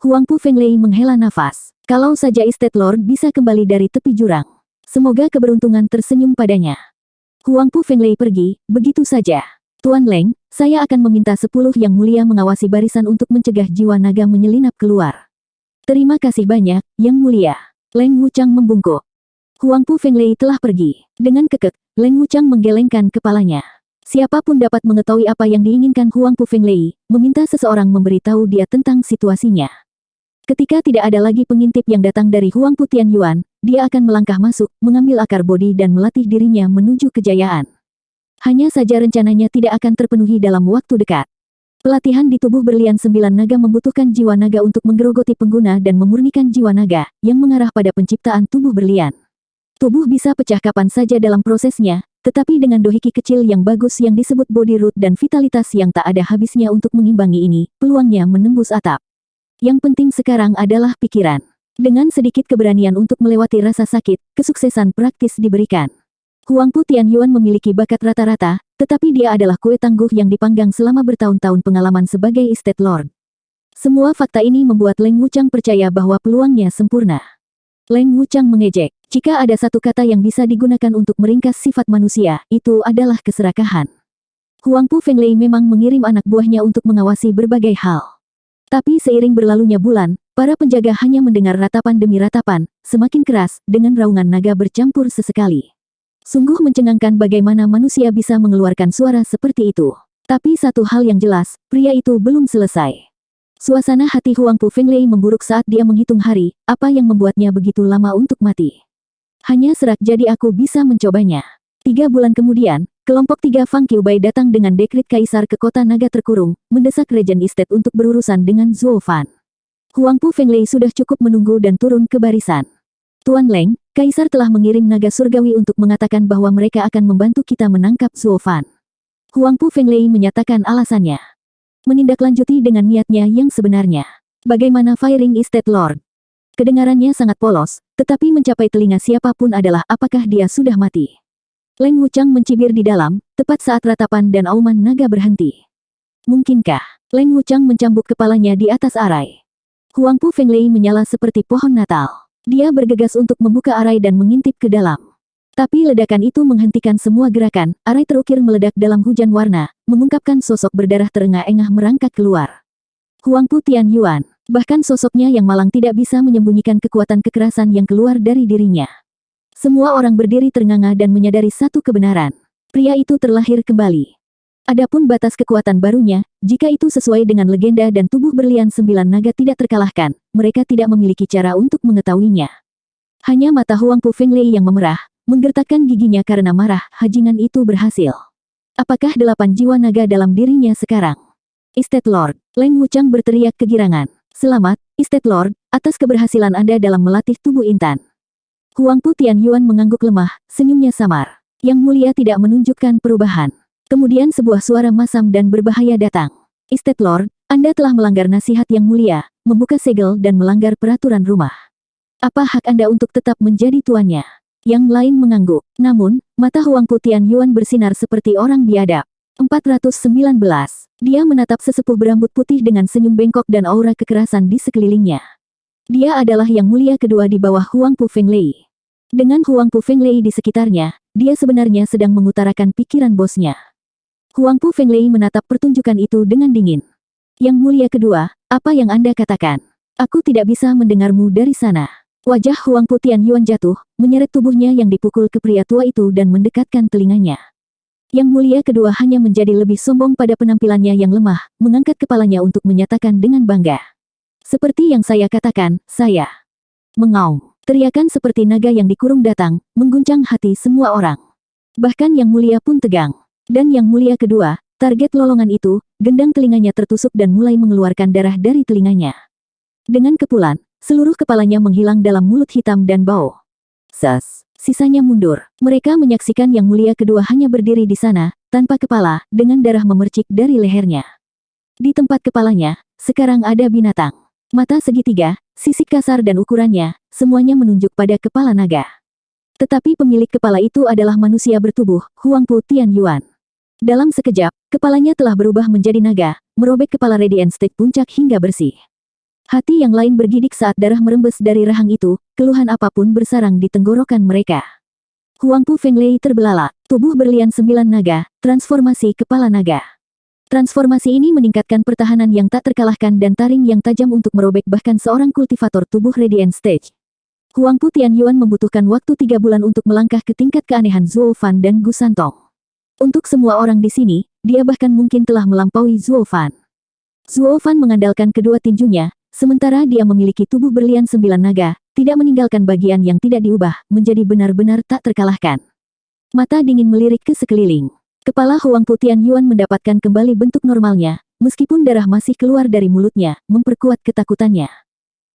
Huangpu Fenglei menghela nafas. Kalau saja Estate Lord bisa kembali dari tepi jurang. Semoga keberuntungan tersenyum padanya. Huangpu Fenglei pergi, begitu saja. Tuan Leng, saya akan meminta 10 Yang Mulia mengawasi barisan untuk mencegah jiwa naga menyelinap keluar. Terima kasih banyak, Yang Mulia. Leng Wuchang membungkuk. Huangpu Fenglei telah pergi. Dengan kekeh, Leng Wuchang menggelengkan kepalanya. Siapapun dapat mengetahui apa yang diinginkan Huangpu Fenglei, meminta seseorang memberitahu dia tentang situasinya. Ketika tidak ada lagi pengintip yang datang dari Huangpu Tianyuan, dia akan melangkah masuk, mengambil akar bodi dan melatih dirinya menuju kejayaan. Hanya saja rencananya tidak akan terpenuhi dalam waktu dekat. Pelatihan di tubuh berlian 9 naga membutuhkan jiwa naga untuk menggerogoti pengguna dan memurnikan jiwa naga, yang mengarah pada penciptaan tubuh berlian. Tubuh bisa pecah kapan saja dalam prosesnya, tetapi dengan dohiki kecil yang bagus yang disebut body root dan vitalitas yang tak ada habisnya untuk mengimbangi ini, peluangnya menembus atap. Yang penting sekarang adalah pikiran. Dengan sedikit keberanian untuk melewati rasa sakit, kesuksesan praktis diberikan. Huangpu Tianyuan memiliki bakat rata-rata, tetapi dia adalah kue tangguh yang dipanggang selama bertahun-tahun pengalaman sebagai Estate Lord. Semua fakta ini membuat Leng Wuchang percaya bahwa peluangnya sempurna. Leng Wuchang mengejek. Jika ada satu kata yang bisa digunakan untuk meringkas sifat manusia, itu adalah keserakahan. Huangpu Fenglei memang mengirim anak buahnya untuk mengawasi berbagai hal. Tapi seiring berlalunya bulan, para penjaga hanya mendengar ratapan demi ratapan, semakin keras, dengan raungan naga bercampur sesekali. Sungguh mencengangkan bagaimana manusia bisa mengeluarkan suara seperti itu. Tapi satu hal yang jelas, pria itu belum selesai. Suasana hati Huangpu Fenglei memburuk saat dia menghitung hari, apa yang membuatnya begitu lama untuk mati. Hanya serak jadi aku bisa mencobanya. 3 bulan kemudian, kelompok 3 Fang Qiubai datang dengan dekrit kaisar ke kota naga terkurung, mendesak Regent Estate untuk berurusan dengan Zhuo Fan. Huangpu Fenglei sudah cukup menunggu dan turun ke barisan. Tuan Leng, Kaisar telah mengirim naga surgawi untuk mengatakan bahwa mereka akan membantu kita menangkap Zhuo Fan. Huangpu Fenglei menyatakan alasannya. Menindaklanjuti dengan niatnya yang sebenarnya. Bagaimana Firing Estate Lord? Kedengarannya sangat polos, tetapi mencapai telinga siapapun adalah apakah dia sudah mati. Leng Wuchang mencibir di dalam, tepat saat ratapan dan auman naga berhenti. Mungkinkah? Leng Wuchang mencambuk kepalanya di atas arai. Huangpu Fenglei menyala seperti pohon Natal. Dia bergegas untuk membuka arai dan mengintip ke dalam. Tapi ledakan itu menghentikan semua gerakan, arai terukir meledak dalam hujan warna, mengungkapkan sosok berdarah terengah-engah merangkak keluar. Huangpu Tianyuan, bahkan sosoknya yang malang tidak bisa menyembunyikan kekuatan kekerasan yang keluar dari dirinya. Semua orang berdiri ternganga dan menyadari satu kebenaran. Pria itu terlahir kembali. Adapun batas kekuatan barunya, jika itu sesuai dengan legenda dan tubuh berlian 9 naga tidak terkalahkan, mereka tidak memiliki cara untuk mengetahuinya. Hanya mata Huangpu Fenglei yang memerah, menggertakkan giginya karena marah. Hajingan itu berhasil. Apakah 8 jiwa naga dalam dirinya sekarang? Estate Lord, Leng Wuchang berteriak kegirangan. Selamat, Estate Lord, atas keberhasilan Anda dalam melatih tubuh intan. Huangpu Tianyuan mengangguk lemah, senyumnya samar. Yang Mulia tidak menunjukkan perubahan. Kemudian sebuah suara masam dan berbahaya datang. Estate Lord, Anda telah melanggar nasihat Yang Mulia, membuka segel dan melanggar peraturan rumah. Apa hak Anda untuk tetap menjadi tuannya? Yang lain mengangguk. Namun, mata Huangpu Tianyuan bersinar seperti orang biadab. 419. Dia menatap sesepuh berambut putih dengan senyum bengkok dan aura kekerasan di sekelilingnya. Dia adalah Yang Mulia kedua di bawah Huangpu Fenglei. Dengan Huangpu Fenglei di sekitarnya, dia sebenarnya sedang mengutarakan pikiran bosnya. Huangpu Fenglei menatap pertunjukan itu dengan dingin. Yang Mulia kedua, apa yang Anda katakan? Aku tidak bisa mendengarmu dari sana. Wajah Huangpu Tianyuan jatuh, menyeret tubuhnya yang dipukul ke pria tua itu dan mendekatkan telinganya. Yang Mulia kedua hanya menjadi lebih sombong pada penampilannya yang lemah, mengangkat kepalanya untuk menyatakan dengan bangga. Seperti yang saya katakan, saya mengaum. Teriakan seperti naga yang dikurung datang, mengguncang hati semua orang. Bahkan Yang Mulia pun tegang. Dan Yang Mulia kedua, target lolongan itu, gendang telinganya tertusuk dan mulai mengeluarkan darah dari telinganya. Dengan kepulan, seluruh kepalanya menghilang dalam mulut hitam dan bau. Sisanya mundur. Mereka menyaksikan Yang Mulia kedua hanya berdiri di sana, tanpa kepala, dengan darah memercik dari lehernya. Di tempat kepalanya, sekarang ada binatang. Mata segitiga, sisik kasar dan ukurannya, semuanya menunjuk pada kepala naga. Tetapi pemilik kepala itu adalah manusia bertubuh, Huangpu Tianyuan. Dalam sekejap, kepalanya telah berubah menjadi naga, merobek kepala Radiant State puncak hingga bersih. Hati yang lain bergidik saat darah merembes dari rahang itu, keluhan apapun bersarang di tenggorokan mereka. Huangpu Fenglei terbelalak, tubuh berlian 9 naga, transformasi kepala naga. Transformasi ini meningkatkan pertahanan yang tak terkalahkan dan taring yang tajam untuk merobek bahkan seorang kultivator tubuh Radiant Stage. Huangpu Tianyuan membutuhkan waktu 3 bulan untuk melangkah ke tingkat keanehan Zuo Fan dan Gu Santong. Untuk semua orang di sini, dia bahkan mungkin telah melampaui Zuo Fan. Zuo Fan mengandalkan kedua tinjunya, sementara dia memiliki tubuh berlian 9 naga, tidak meninggalkan bagian yang tidak diubah, menjadi benar-benar tak terkalahkan. Mata dingin melirik ke sekeliling. Kepala Huangpu Tianyuan mendapatkan kembali bentuk normalnya, meskipun darah masih keluar dari mulutnya, memperkuat ketakutannya.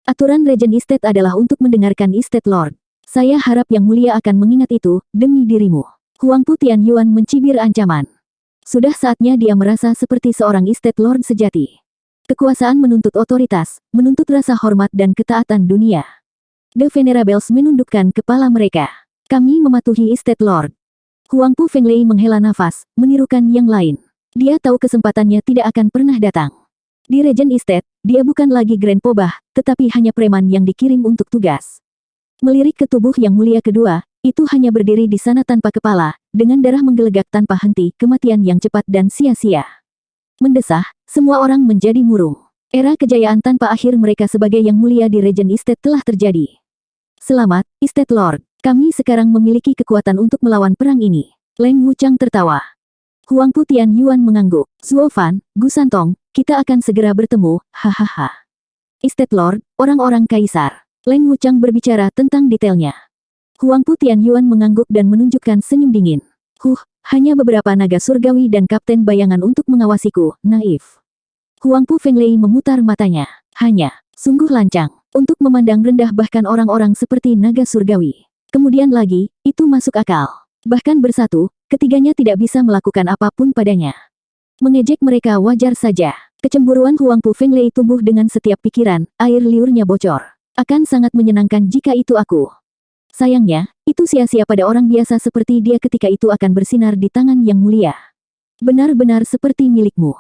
Aturan Regent Estate adalah untuk mendengarkan Estate Lord. Saya harap Yang Mulia akan mengingat itu, demi dirimu. Huangpu Tianyuan mencibir ancaman. Sudah saatnya dia merasa seperti seorang Estate Lord sejati. Kekuasaan menuntut otoritas, menuntut rasa hormat dan ketaatan dunia. The Venerables menundukkan kepala mereka. Kami mematuhi Estate Lord. Huangpu Fenglei menghela nafas, menirukan yang lain. Dia tahu kesempatannya tidak akan pernah datang. Di Regent Estate, dia bukan lagi Grand Pobah, tetapi hanya preman yang dikirim untuk tugas. Melirik ke tubuh Yang Mulia kedua, itu hanya berdiri di sana tanpa kepala, dengan darah menggelegak tanpa henti, kematian yang cepat dan sia-sia. Mendesah, semua orang menjadi murung. Era kejayaan tanpa akhir mereka sebagai Yang Mulia di Regent Estate telah terjadi. Selamat, Estate Lord. Kami sekarang memiliki kekuatan untuk melawan perang ini. Leng Wuchang tertawa. Huangpu Tianyuan mengangguk. Zuo Fan, Gu Santong, kita akan segera bertemu, hahaha. Estate Lord, orang-orang kaisar. Leng Wuchang berbicara tentang detailnya. Huangpu Tianyuan mengangguk dan menunjukkan senyum dingin. Hanya beberapa naga surgawi dan kapten bayangan untuk mengawasiku, naif. Huangpu Fenglei memutar matanya. Hanya, sungguh lancang, untuk memandang rendah bahkan orang-orang seperti naga surgawi. Kemudian lagi, itu masuk akal. Bahkan bersatu, ketiganya tidak bisa melakukan apapun padanya. Mengejek mereka wajar saja. Kecemburuan Huangpu Fenglei tumbuh dengan setiap pikiran, air liurnya bocor. Akan sangat menyenangkan jika itu aku. Sayangnya, itu sia-sia pada orang biasa seperti dia ketika itu akan bersinar di tangan Yang Mulia. Benar-benar seperti milikmu.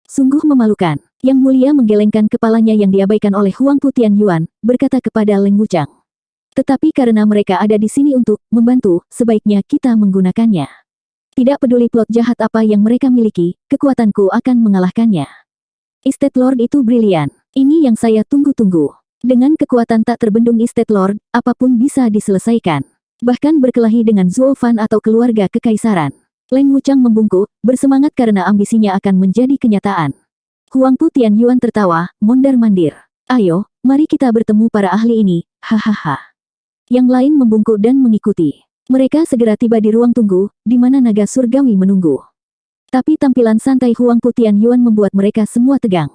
Sungguh memalukan. Yang Mulia menggelengkan kepalanya yang diabaikan oleh Huangpu Tianyuan, berkata kepada Leng Wuchang. Tetapi karena mereka ada di sini untuk membantu, sebaiknya kita menggunakannya. Tidak peduli plot jahat apa yang mereka miliki, kekuatanku akan mengalahkannya. Estate Lord itu brilian. Ini yang saya tunggu-tunggu. Dengan kekuatan tak terbendung Estate Lord, apapun bisa diselesaikan. Bahkan berkelahi dengan Zuo Fan atau keluarga kekaisaran. Leng Wuchang membungkuk, bersemangat karena ambisinya akan menjadi kenyataan. Huangpu Tianyuan tertawa, mondar-mandir. Ayo, mari kita bertemu para ahli ini, hahaha. Yang lain membungkuk dan mengikuti. Mereka segera tiba di ruang tunggu, di mana naga surgawi menunggu. Tapi tampilan santai Huangpu Tianyuan membuat mereka semua tegang.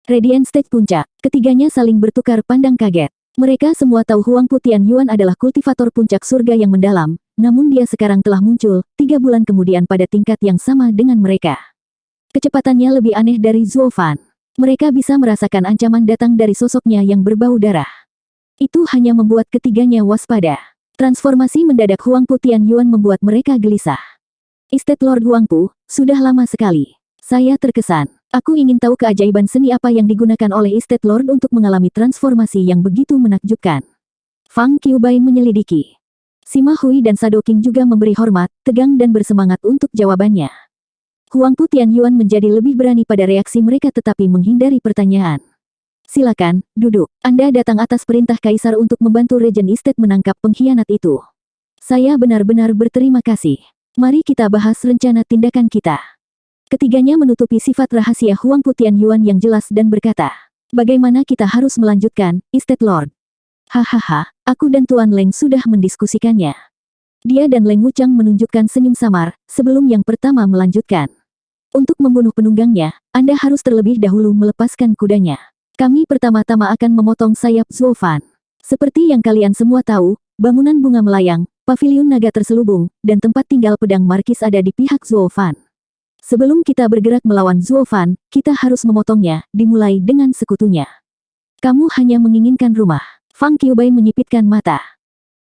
Radiant Stage Puncak, ketiganya saling bertukar pandang kaget. Mereka semua tahu Huangpu Tianyuan adalah kultivator puncak surga yang mendalam, namun dia sekarang telah muncul, 3 bulan kemudian pada tingkat yang sama dengan mereka. Kecepatannya lebih aneh dari Zuo Fan. Mereka bisa merasakan ancaman datang dari sosoknya yang berbau darah. Itu hanya membuat ketiganya waspada. Transformasi mendadak Huangpu Tianyuan membuat mereka gelisah. Estate Lord Huangpu, sudah lama sekali. Saya terkesan. Aku ingin tahu keajaiban seni apa yang digunakan oleh Estate Lord untuk mengalami transformasi yang begitu menakjubkan. Fang Qiubai menyelidiki. Sima Hui dan Shadow King juga memberi hormat, tegang dan bersemangat untuk jawabannya. Huangpu Tianyuan menjadi lebih berani pada reaksi mereka tetapi menghindari pertanyaan. Silakan, duduk. Anda datang atas perintah Kaisar untuk membantu Regent Estate menangkap pengkhianat itu. Saya benar-benar berterima kasih. Mari kita bahas rencana tindakan kita. Ketiganya menutupi sifat rahasia Huangpu Tianyuan yang jelas dan berkata, bagaimana kita harus melanjutkan, Estate Lord? Hahaha, aku dan Tuan Leng sudah mendiskusikannya. Dia dan Leng Wuchang menunjukkan senyum samar, sebelum yang pertama melanjutkan. Untuk membunuh penunggangnya, Anda harus terlebih dahulu melepaskan kudanya. Kami pertama-tama akan memotong sayap Zuo Fan. Seperti yang kalian semua tahu, bangunan bunga melayang, paviliun naga terselubung, dan tempat tinggal pedang markis ada di pihak Zuo Fan. Sebelum kita bergerak melawan Zuo Fan, kita harus memotongnya, dimulai dengan sekutunya. Kamu hanya menginginkan rumah. Fang Qiubai menyipitkan mata.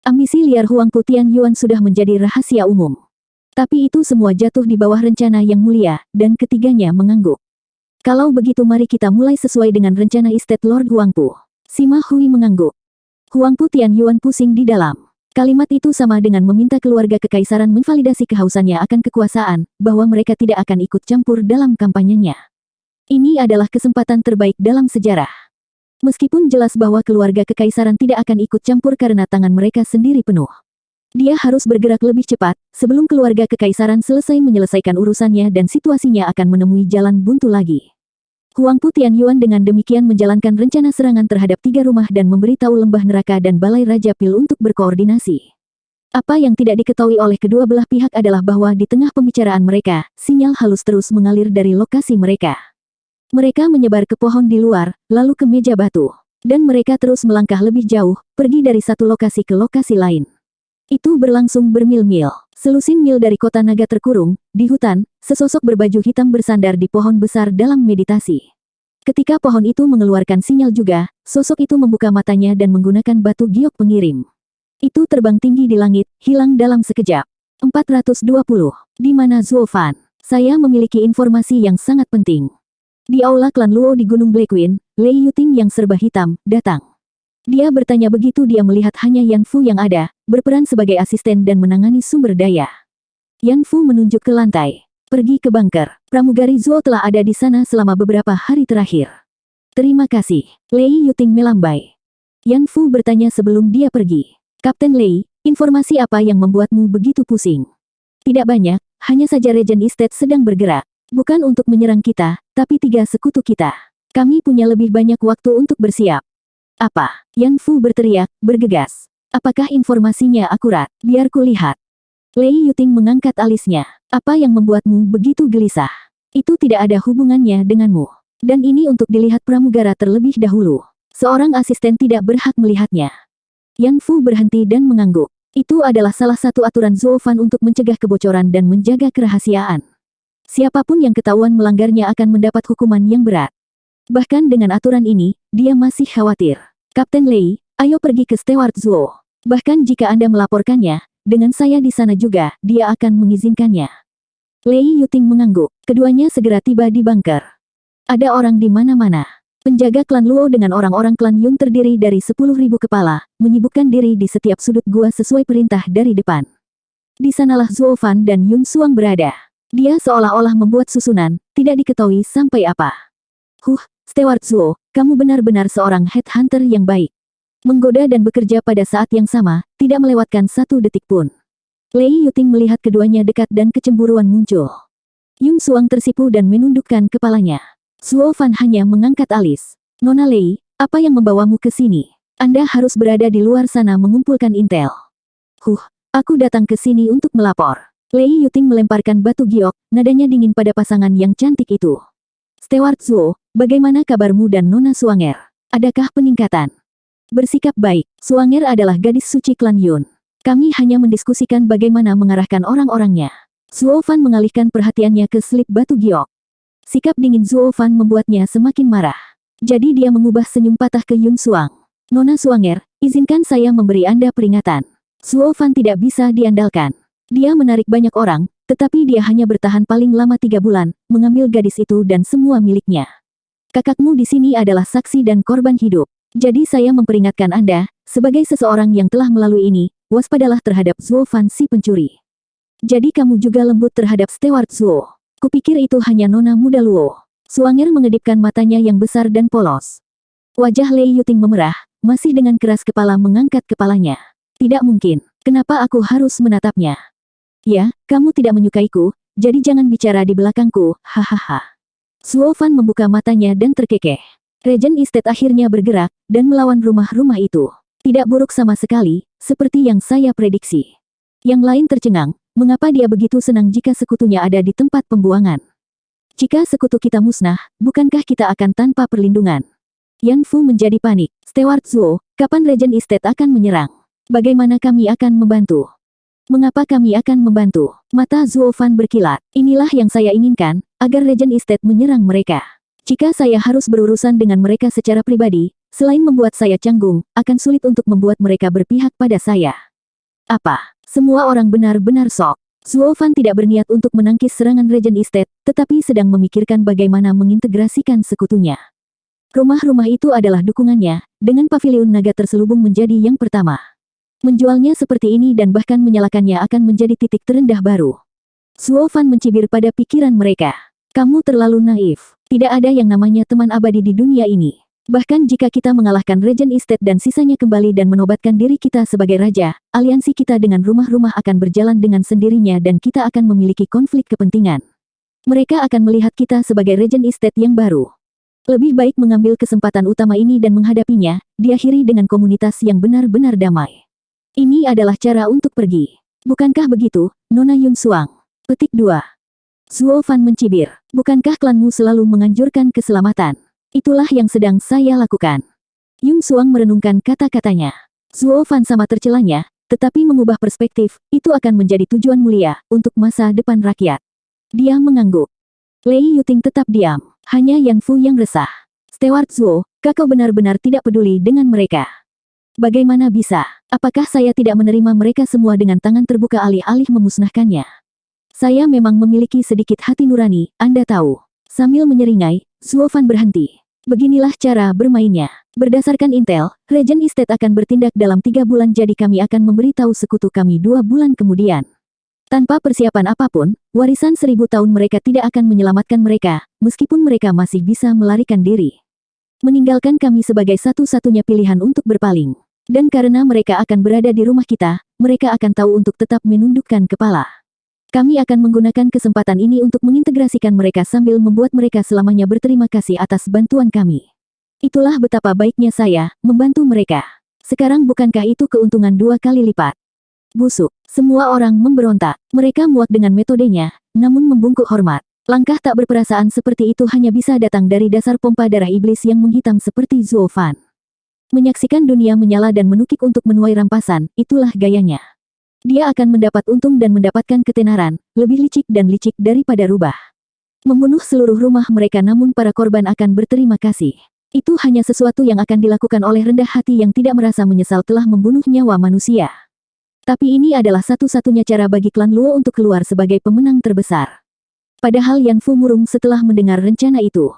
Ambisi liar Huangpu Tianyuan sudah menjadi rahasia umum. Tapi itu semua jatuh di bawah rencana yang mulia, dan ketiganya mengangguk. Kalau begitu mari kita mulai sesuai dengan rencana Estate Lord Huangpu. Sima Hui mengangguk. Huangpu Tianyuan pusing di dalam. Kalimat itu sama dengan meminta keluarga kekaisaran memvalidasi kehausannya akan kekuasaan, bahwa mereka tidak akan ikut campur dalam kampanyenya. Ini adalah kesempatan terbaik dalam sejarah. Meskipun jelas bahwa keluarga kekaisaran tidak akan ikut campur karena tangan mereka sendiri penuh. Dia harus bergerak lebih cepat, sebelum keluarga kekaisaran selesai menyelesaikan urusannya dan situasinya akan menemui jalan buntu lagi. Huangpu Tianyuan dengan demikian menjalankan rencana serangan terhadap 3 rumah dan memberitahu lembah neraka dan balai Raja Pil untuk berkoordinasi. Apa yang tidak diketahui oleh kedua belah pihak adalah bahwa di tengah pembicaraan mereka, sinyal halus terus mengalir dari lokasi mereka. Mereka menyebar ke pohon di luar, lalu ke meja batu. Dan mereka terus melangkah lebih jauh, pergi dari satu lokasi ke lokasi lain. Itu berlangsung bermil-mil. Selusin mil dari kota naga terkurung, di hutan, sesosok berbaju hitam bersandar di pohon besar dalam meditasi. Ketika pohon itu mengeluarkan sinyal juga, sosok itu membuka matanya dan menggunakan batu giok pengirim. Itu terbang tinggi di langit, hilang dalam sekejap. 420. Di mana Zuo Fan? Saya memiliki informasi yang sangat penting. Di aula klan Luo di Gunung Blackwing, Lei Yuting yang serba hitam, datang. Dia bertanya begitu dia melihat hanya Yan Fu yang ada, berperan sebagai asisten dan menangani sumber daya. Yan Fu menunjuk ke lantai. Pergi ke bunker. Pramugari Zuo telah ada di sana selama beberapa hari terakhir. Terima kasih. Lei Yuting melambai. Yan Fu bertanya sebelum dia pergi. Kapten Lei, informasi apa yang membuatmu begitu pusing? Tidak banyak, hanya saja Regent Estate sedang bergerak. Bukan untuk menyerang kita, tapi 3 sekutu kita. Kami punya lebih banyak waktu untuk bersiap. Apa? Yan Fu berteriak, bergegas. Apakah informasinya akurat? Biar kulihat. Lei Yuting mengangkat alisnya. Apa yang membuatmu begitu gelisah? Itu tidak ada hubungannya denganmu. Dan ini untuk dilihat pramugara terlebih dahulu. Seorang asisten tidak berhak melihatnya. Yan Fu berhenti dan mengangguk. Itu adalah salah satu aturan Zuo Fan untuk mencegah kebocoran dan menjaga kerahasiaan. Siapapun yang ketahuan melanggarnya akan mendapat hukuman yang berat. Bahkan dengan aturan ini, dia masih khawatir. Kapten Lei, ayo pergi ke Steward Zuo. Bahkan jika Anda melaporkannya, dengan saya di sana juga, dia akan mengizinkannya. Lei Yuting mengangguk. Keduanya segera tiba di bunker. Ada orang di mana-mana. Penjaga klan Luo dengan orang-orang klan Yun terdiri dari 10.000 kepala, menyibukkan diri di setiap sudut gua sesuai perintah dari depan. Di sanalah Zuo Fan dan Yun Suang berada. Dia seolah-olah membuat susunan, tidak diketahui sampai apa. Steward Zuo, kamu benar-benar seorang headhunter yang baik. Menggoda dan bekerja pada saat yang sama, tidak melewatkan satu detik pun. Lei Yuting melihat keduanya dekat dan kecemburuan muncul. Yung Suang tersipu dan menundukkan kepalanya. Suo Fan hanya mengangkat alis. Nona Lei, apa yang membawamu ke sini? Anda harus berada di luar sana mengumpulkan intel. Aku datang ke sini untuk melapor. Lei Yuting melemparkan batu giok, nadanya dingin pada pasangan yang cantik itu. Steward Zuo, bagaimana kabarmu dan Nona Suanger? Adakah peningkatan? Bersikap baik, Suanger adalah gadis suci klan Yun. Kami hanya mendiskusikan bagaimana mengarahkan orang-orangnya. Zuo Fan mengalihkan perhatiannya ke selip batu giok. Sikap dingin Zuo Fan membuatnya semakin marah. Jadi dia mengubah senyum patah ke Yun Suang. Nona Suanger, izinkan saya memberi Anda peringatan. Zuo Fan tidak bisa diandalkan. Dia menarik banyak orang, tetapi dia hanya bertahan paling lama 3 bulan, mengambil gadis itu dan semua miliknya. Kakakmu di sini adalah saksi dan korban hidup. Jadi saya memperingatkan Anda, sebagai seseorang yang telah melalui ini, waspadalah terhadap Zuo Fan si pencuri. Jadi kamu juga lembut terhadap Steward Zuo. Kupikir itu hanya nona muda Luo. Suanger mengedipkan matanya yang besar dan polos. Wajah Lei Yuting memerah, masih dengan keras kepala mengangkat kepalanya. Tidak mungkin, kenapa aku harus menatapnya? Ya, kamu tidak menyukaiku, jadi jangan bicara di belakangku, hahaha. Zuo Fan membuka matanya dan terkekeh. Regent Estate akhirnya bergerak, dan melawan rumah-rumah itu. Tidak buruk sama sekali, seperti yang saya prediksi. Yang lain tercengang, mengapa dia begitu senang jika sekutunya ada di tempat pembuangan? Jika sekutu kita musnah, bukankah kita akan tanpa perlindungan? Yan Fu menjadi panik. Steward Zuo, kapan Regent Estate akan menyerang? Bagaimana kami akan membantu? Mengapa kami akan membantu? Mata Zuo Fan berkilat. Inilah yang saya inginkan, agar Regent Estate menyerang mereka. Jika saya harus berurusan dengan mereka secara pribadi, selain membuat saya canggung, akan sulit untuk membuat mereka berpihak pada saya. Apa? Semua orang benar-benar sok. Zuo Fan tidak berniat untuk menangkis serangan Regent Estate, tetapi sedang memikirkan bagaimana mengintegrasikan sekutunya. Rumah-rumah itu adalah dukungannya, dengan paviliun naga terselubung menjadi yang pertama. Menjualnya seperti ini dan bahkan menyalakannya akan menjadi titik terendah baru. Zuo Fan mencibir pada pikiran mereka. Kamu terlalu naif. Tidak ada yang namanya teman abadi di dunia ini. Bahkan jika kita mengalahkan Regent Estate dan sisanya kembali dan menobatkan diri kita sebagai raja, aliansi kita dengan rumah-rumah akan berjalan dengan sendirinya dan kita akan memiliki konflik kepentingan. Mereka akan melihat kita sebagai Regent Estate yang baru. Lebih baik mengambil kesempatan utama ini dan menghadapinya, diakhiri dengan komunitas yang benar-benar damai. Ini adalah cara untuk pergi. Bukankah begitu, Nona Yun Suang? Petik 2. Zuo Fan mencibir. Bukankah klanmu selalu menganjurkan keselamatan? Itulah yang sedang saya lakukan. Yung Suang merenungkan kata-katanya. Zuo Fan sama tercelanya, tetapi mengubah perspektif, itu akan menjadi tujuan mulia, untuk masa depan rakyat. Dia mengangguk. Lei Yuting tetap diam. Hanya Yan Fu yang resah. Steward Zuo, kakak benar-benar tidak peduli dengan mereka. Bagaimana bisa? Apakah saya tidak menerima mereka semua dengan tangan terbuka alih-alih memusnahkannya? Saya memang memiliki sedikit hati nurani, Anda tahu. Sambil menyeringai, Zuo Fan berhenti. Beginilah cara bermainnya. Berdasarkan intel, Regent Estate akan bertindak dalam 3 bulan jadi kami akan memberitahu sekutu kami 2 bulan kemudian. Tanpa persiapan apapun, warisan 1000 tahun mereka tidak akan menyelamatkan mereka, meskipun mereka masih bisa melarikan diri. Meninggalkan kami sebagai satu-satunya pilihan untuk berpaling. Dan karena mereka akan berada di rumah kita, mereka akan tahu untuk tetap menundukkan kepala. Kami akan menggunakan kesempatan ini untuk mengintegrasikan mereka sambil membuat mereka selamanya berterima kasih atas bantuan kami. Itulah betapa baiknya saya, membantu mereka. Sekarang bukankah itu keuntungan 2 kali lipat? Busuk. Semua orang memberontak. Mereka muak dengan metodenya, namun membungkuk hormat. Langkah tak berperasaan seperti itu hanya bisa datang dari dasar pompa darah iblis yang menghitam seperti Zuo Fan. Menyaksikan dunia menyala dan menukik untuk menuai rampasan, itulah gayanya. Dia akan mendapat untung dan mendapatkan ketenaran, lebih licik dan licik daripada rubah. Membunuh seluruh rumah mereka namun para korban akan berterima kasih. Itu hanya sesuatu yang akan dilakukan oleh rendah hati yang tidak merasa menyesal telah membunuh nyawa manusia. Tapi ini adalah satu-satunya cara bagi klan Luo untuk keluar sebagai pemenang terbesar. Padahal Yan Fu murung setelah mendengar rencana itu.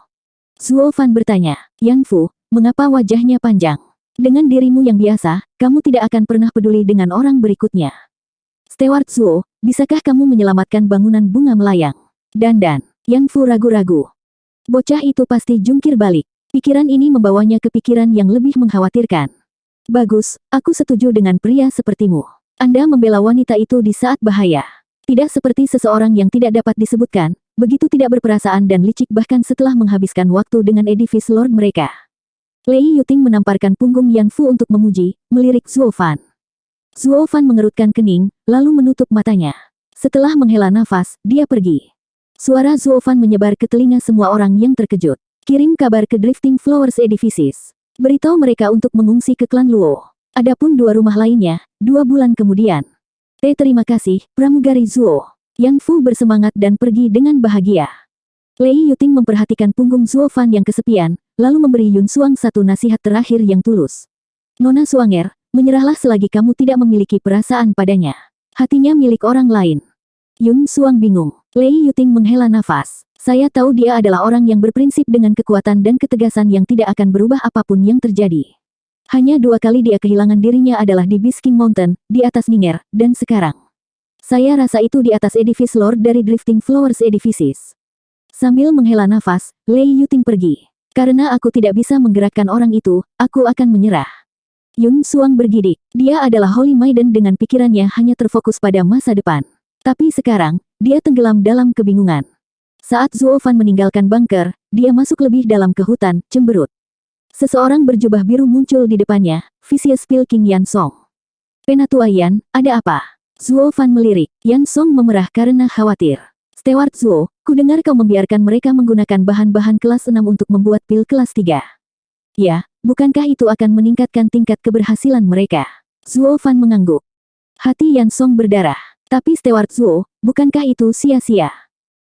Zuo Fan bertanya, Yan Fu, mengapa wajahnya panjang? Dengan dirimu yang biasa, kamu tidak akan pernah peduli dengan orang berikutnya. Steward Zuo, bisakah kamu menyelamatkan bangunan bunga melayang? Dan, Yan Fu ragu-ragu. Bocah itu pasti jungkir balik. Pikiran ini membawanya ke pikiran yang lebih mengkhawatirkan. Bagus, aku setuju dengan pria sepertimu. Anda membela wanita itu di saat bahaya. Tidak seperti seseorang yang tidak dapat disebutkan, begitu tidak berperasaan dan licik bahkan setelah menghabiskan waktu dengan edifice lord mereka. Lei Yuting menamparkan punggung Yan Fu untuk memuji, melirik Zuo Fan. Zuo Fan mengerutkan kening, lalu menutup matanya. Setelah menghela nafas, dia pergi. Suara Zuo Fan menyebar ke telinga semua orang yang terkejut. Kirim kabar ke Drifting Flowers Edifices. Beritahu mereka untuk mengungsi ke klan Luo. Adapun 2 rumah lainnya, 2 bulan kemudian. Terima kasih, pramugari Zuo. Yang Fu bersemangat dan pergi dengan bahagia. Lei Yuting memperhatikan punggung Zuo Fan yang kesepian, lalu memberi Yun Suang satu nasihat terakhir yang tulus. Nona Suanger, menyerahlah selagi kamu tidak memiliki perasaan padanya. Hatinya milik orang lain. Yun Suang bingung. Lei Yuting menghela nafas. Saya tahu dia adalah orang yang berprinsip dengan kekuatan dan ketegasan yang tidak akan berubah apapun yang terjadi. Hanya 2 kali dia kehilangan dirinya adalah di Beast King Mountain, di atas Ninger, dan sekarang. Saya rasa itu di atas edifice Lord dari Drifting Flowers Edifices. Sambil menghela nafas, Lei Yuting pergi. Karena aku tidak bisa menggerakkan orang itu, aku akan menyerah. Yun Suang bergidik. Dia adalah Holy Maiden dengan pikirannya hanya terfokus pada masa depan. Tapi sekarang, dia tenggelam dalam kebingungan. Saat Zuo Fan meninggalkan bunker, dia masuk lebih dalam ke hutan, cemberut. Seseorang berjubah biru muncul di depannya, Vicious Pil King Yan Song. Penatua Yan, ada apa? Zuo Fan melirik. Yan Song memerah karena khawatir. Steward Zuo, kudengar kau membiarkan mereka menggunakan bahan-bahan kelas 6 untuk membuat pil kelas 3. Ya, bukankah itu akan meningkatkan tingkat keberhasilan mereka? Zuo Fan mengangguk. Hati Yan Song berdarah. Tapi Steward Zuo, bukankah itu sia-sia?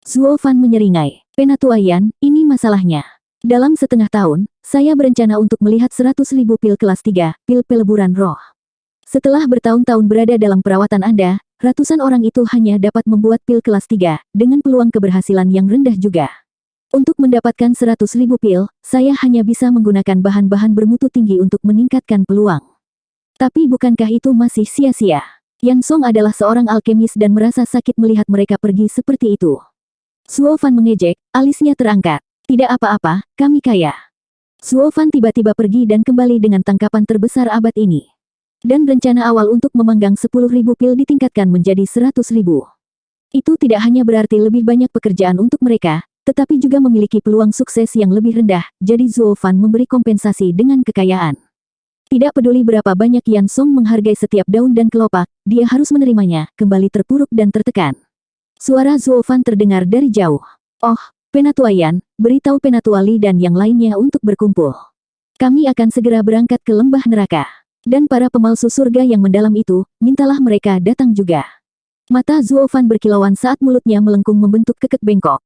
Zuo Fan menyeringai. Penatua Yan, ini masalahnya. Dalam setengah tahun, saya berencana untuk melihat 100.000 pil kelas 3, pil peleburan roh. Setelah bertahun-tahun berada dalam perawatan Anda, ratusan orang itu hanya dapat membuat pil kelas 3, dengan peluang keberhasilan yang rendah juga. Untuk mendapatkan 100.000 pil, saya hanya bisa menggunakan bahan-bahan bermutu tinggi untuk meningkatkan peluang. Tapi bukankah itu masih sia-sia? Yang Song adalah seorang alkemis dan merasa sakit melihat mereka pergi seperti itu. Zuo Fan mengejek, alisnya terangkat. Tidak apa-apa, kami kaya. Zuo Fan tiba-tiba pergi dan kembali dengan tangkapan terbesar abad ini. Dan rencana awal untuk memanggang 10.000 pil ditingkatkan menjadi 100.000. Itu tidak hanya berarti lebih banyak pekerjaan untuk mereka, tetapi juga memiliki peluang sukses yang lebih rendah, jadi Zuo Fan memberi kompensasi dengan kekayaan. Tidak peduli berapa banyak Yan Song menghargai setiap daun dan kelopak, dia harus menerimanya, kembali terpuruk dan tertekan. Suara Zuo Fan terdengar dari jauh. Oh, Penatua Yan, beritahu Penatua Li dan yang lainnya untuk berkumpul. Kami akan segera berangkat ke lembah neraka. Dan para pemalsu surga yang mendalam itu, mintalah mereka datang juga. Mata Zuo Fan berkilauan saat mulutnya melengkung membentuk kekek bengkok.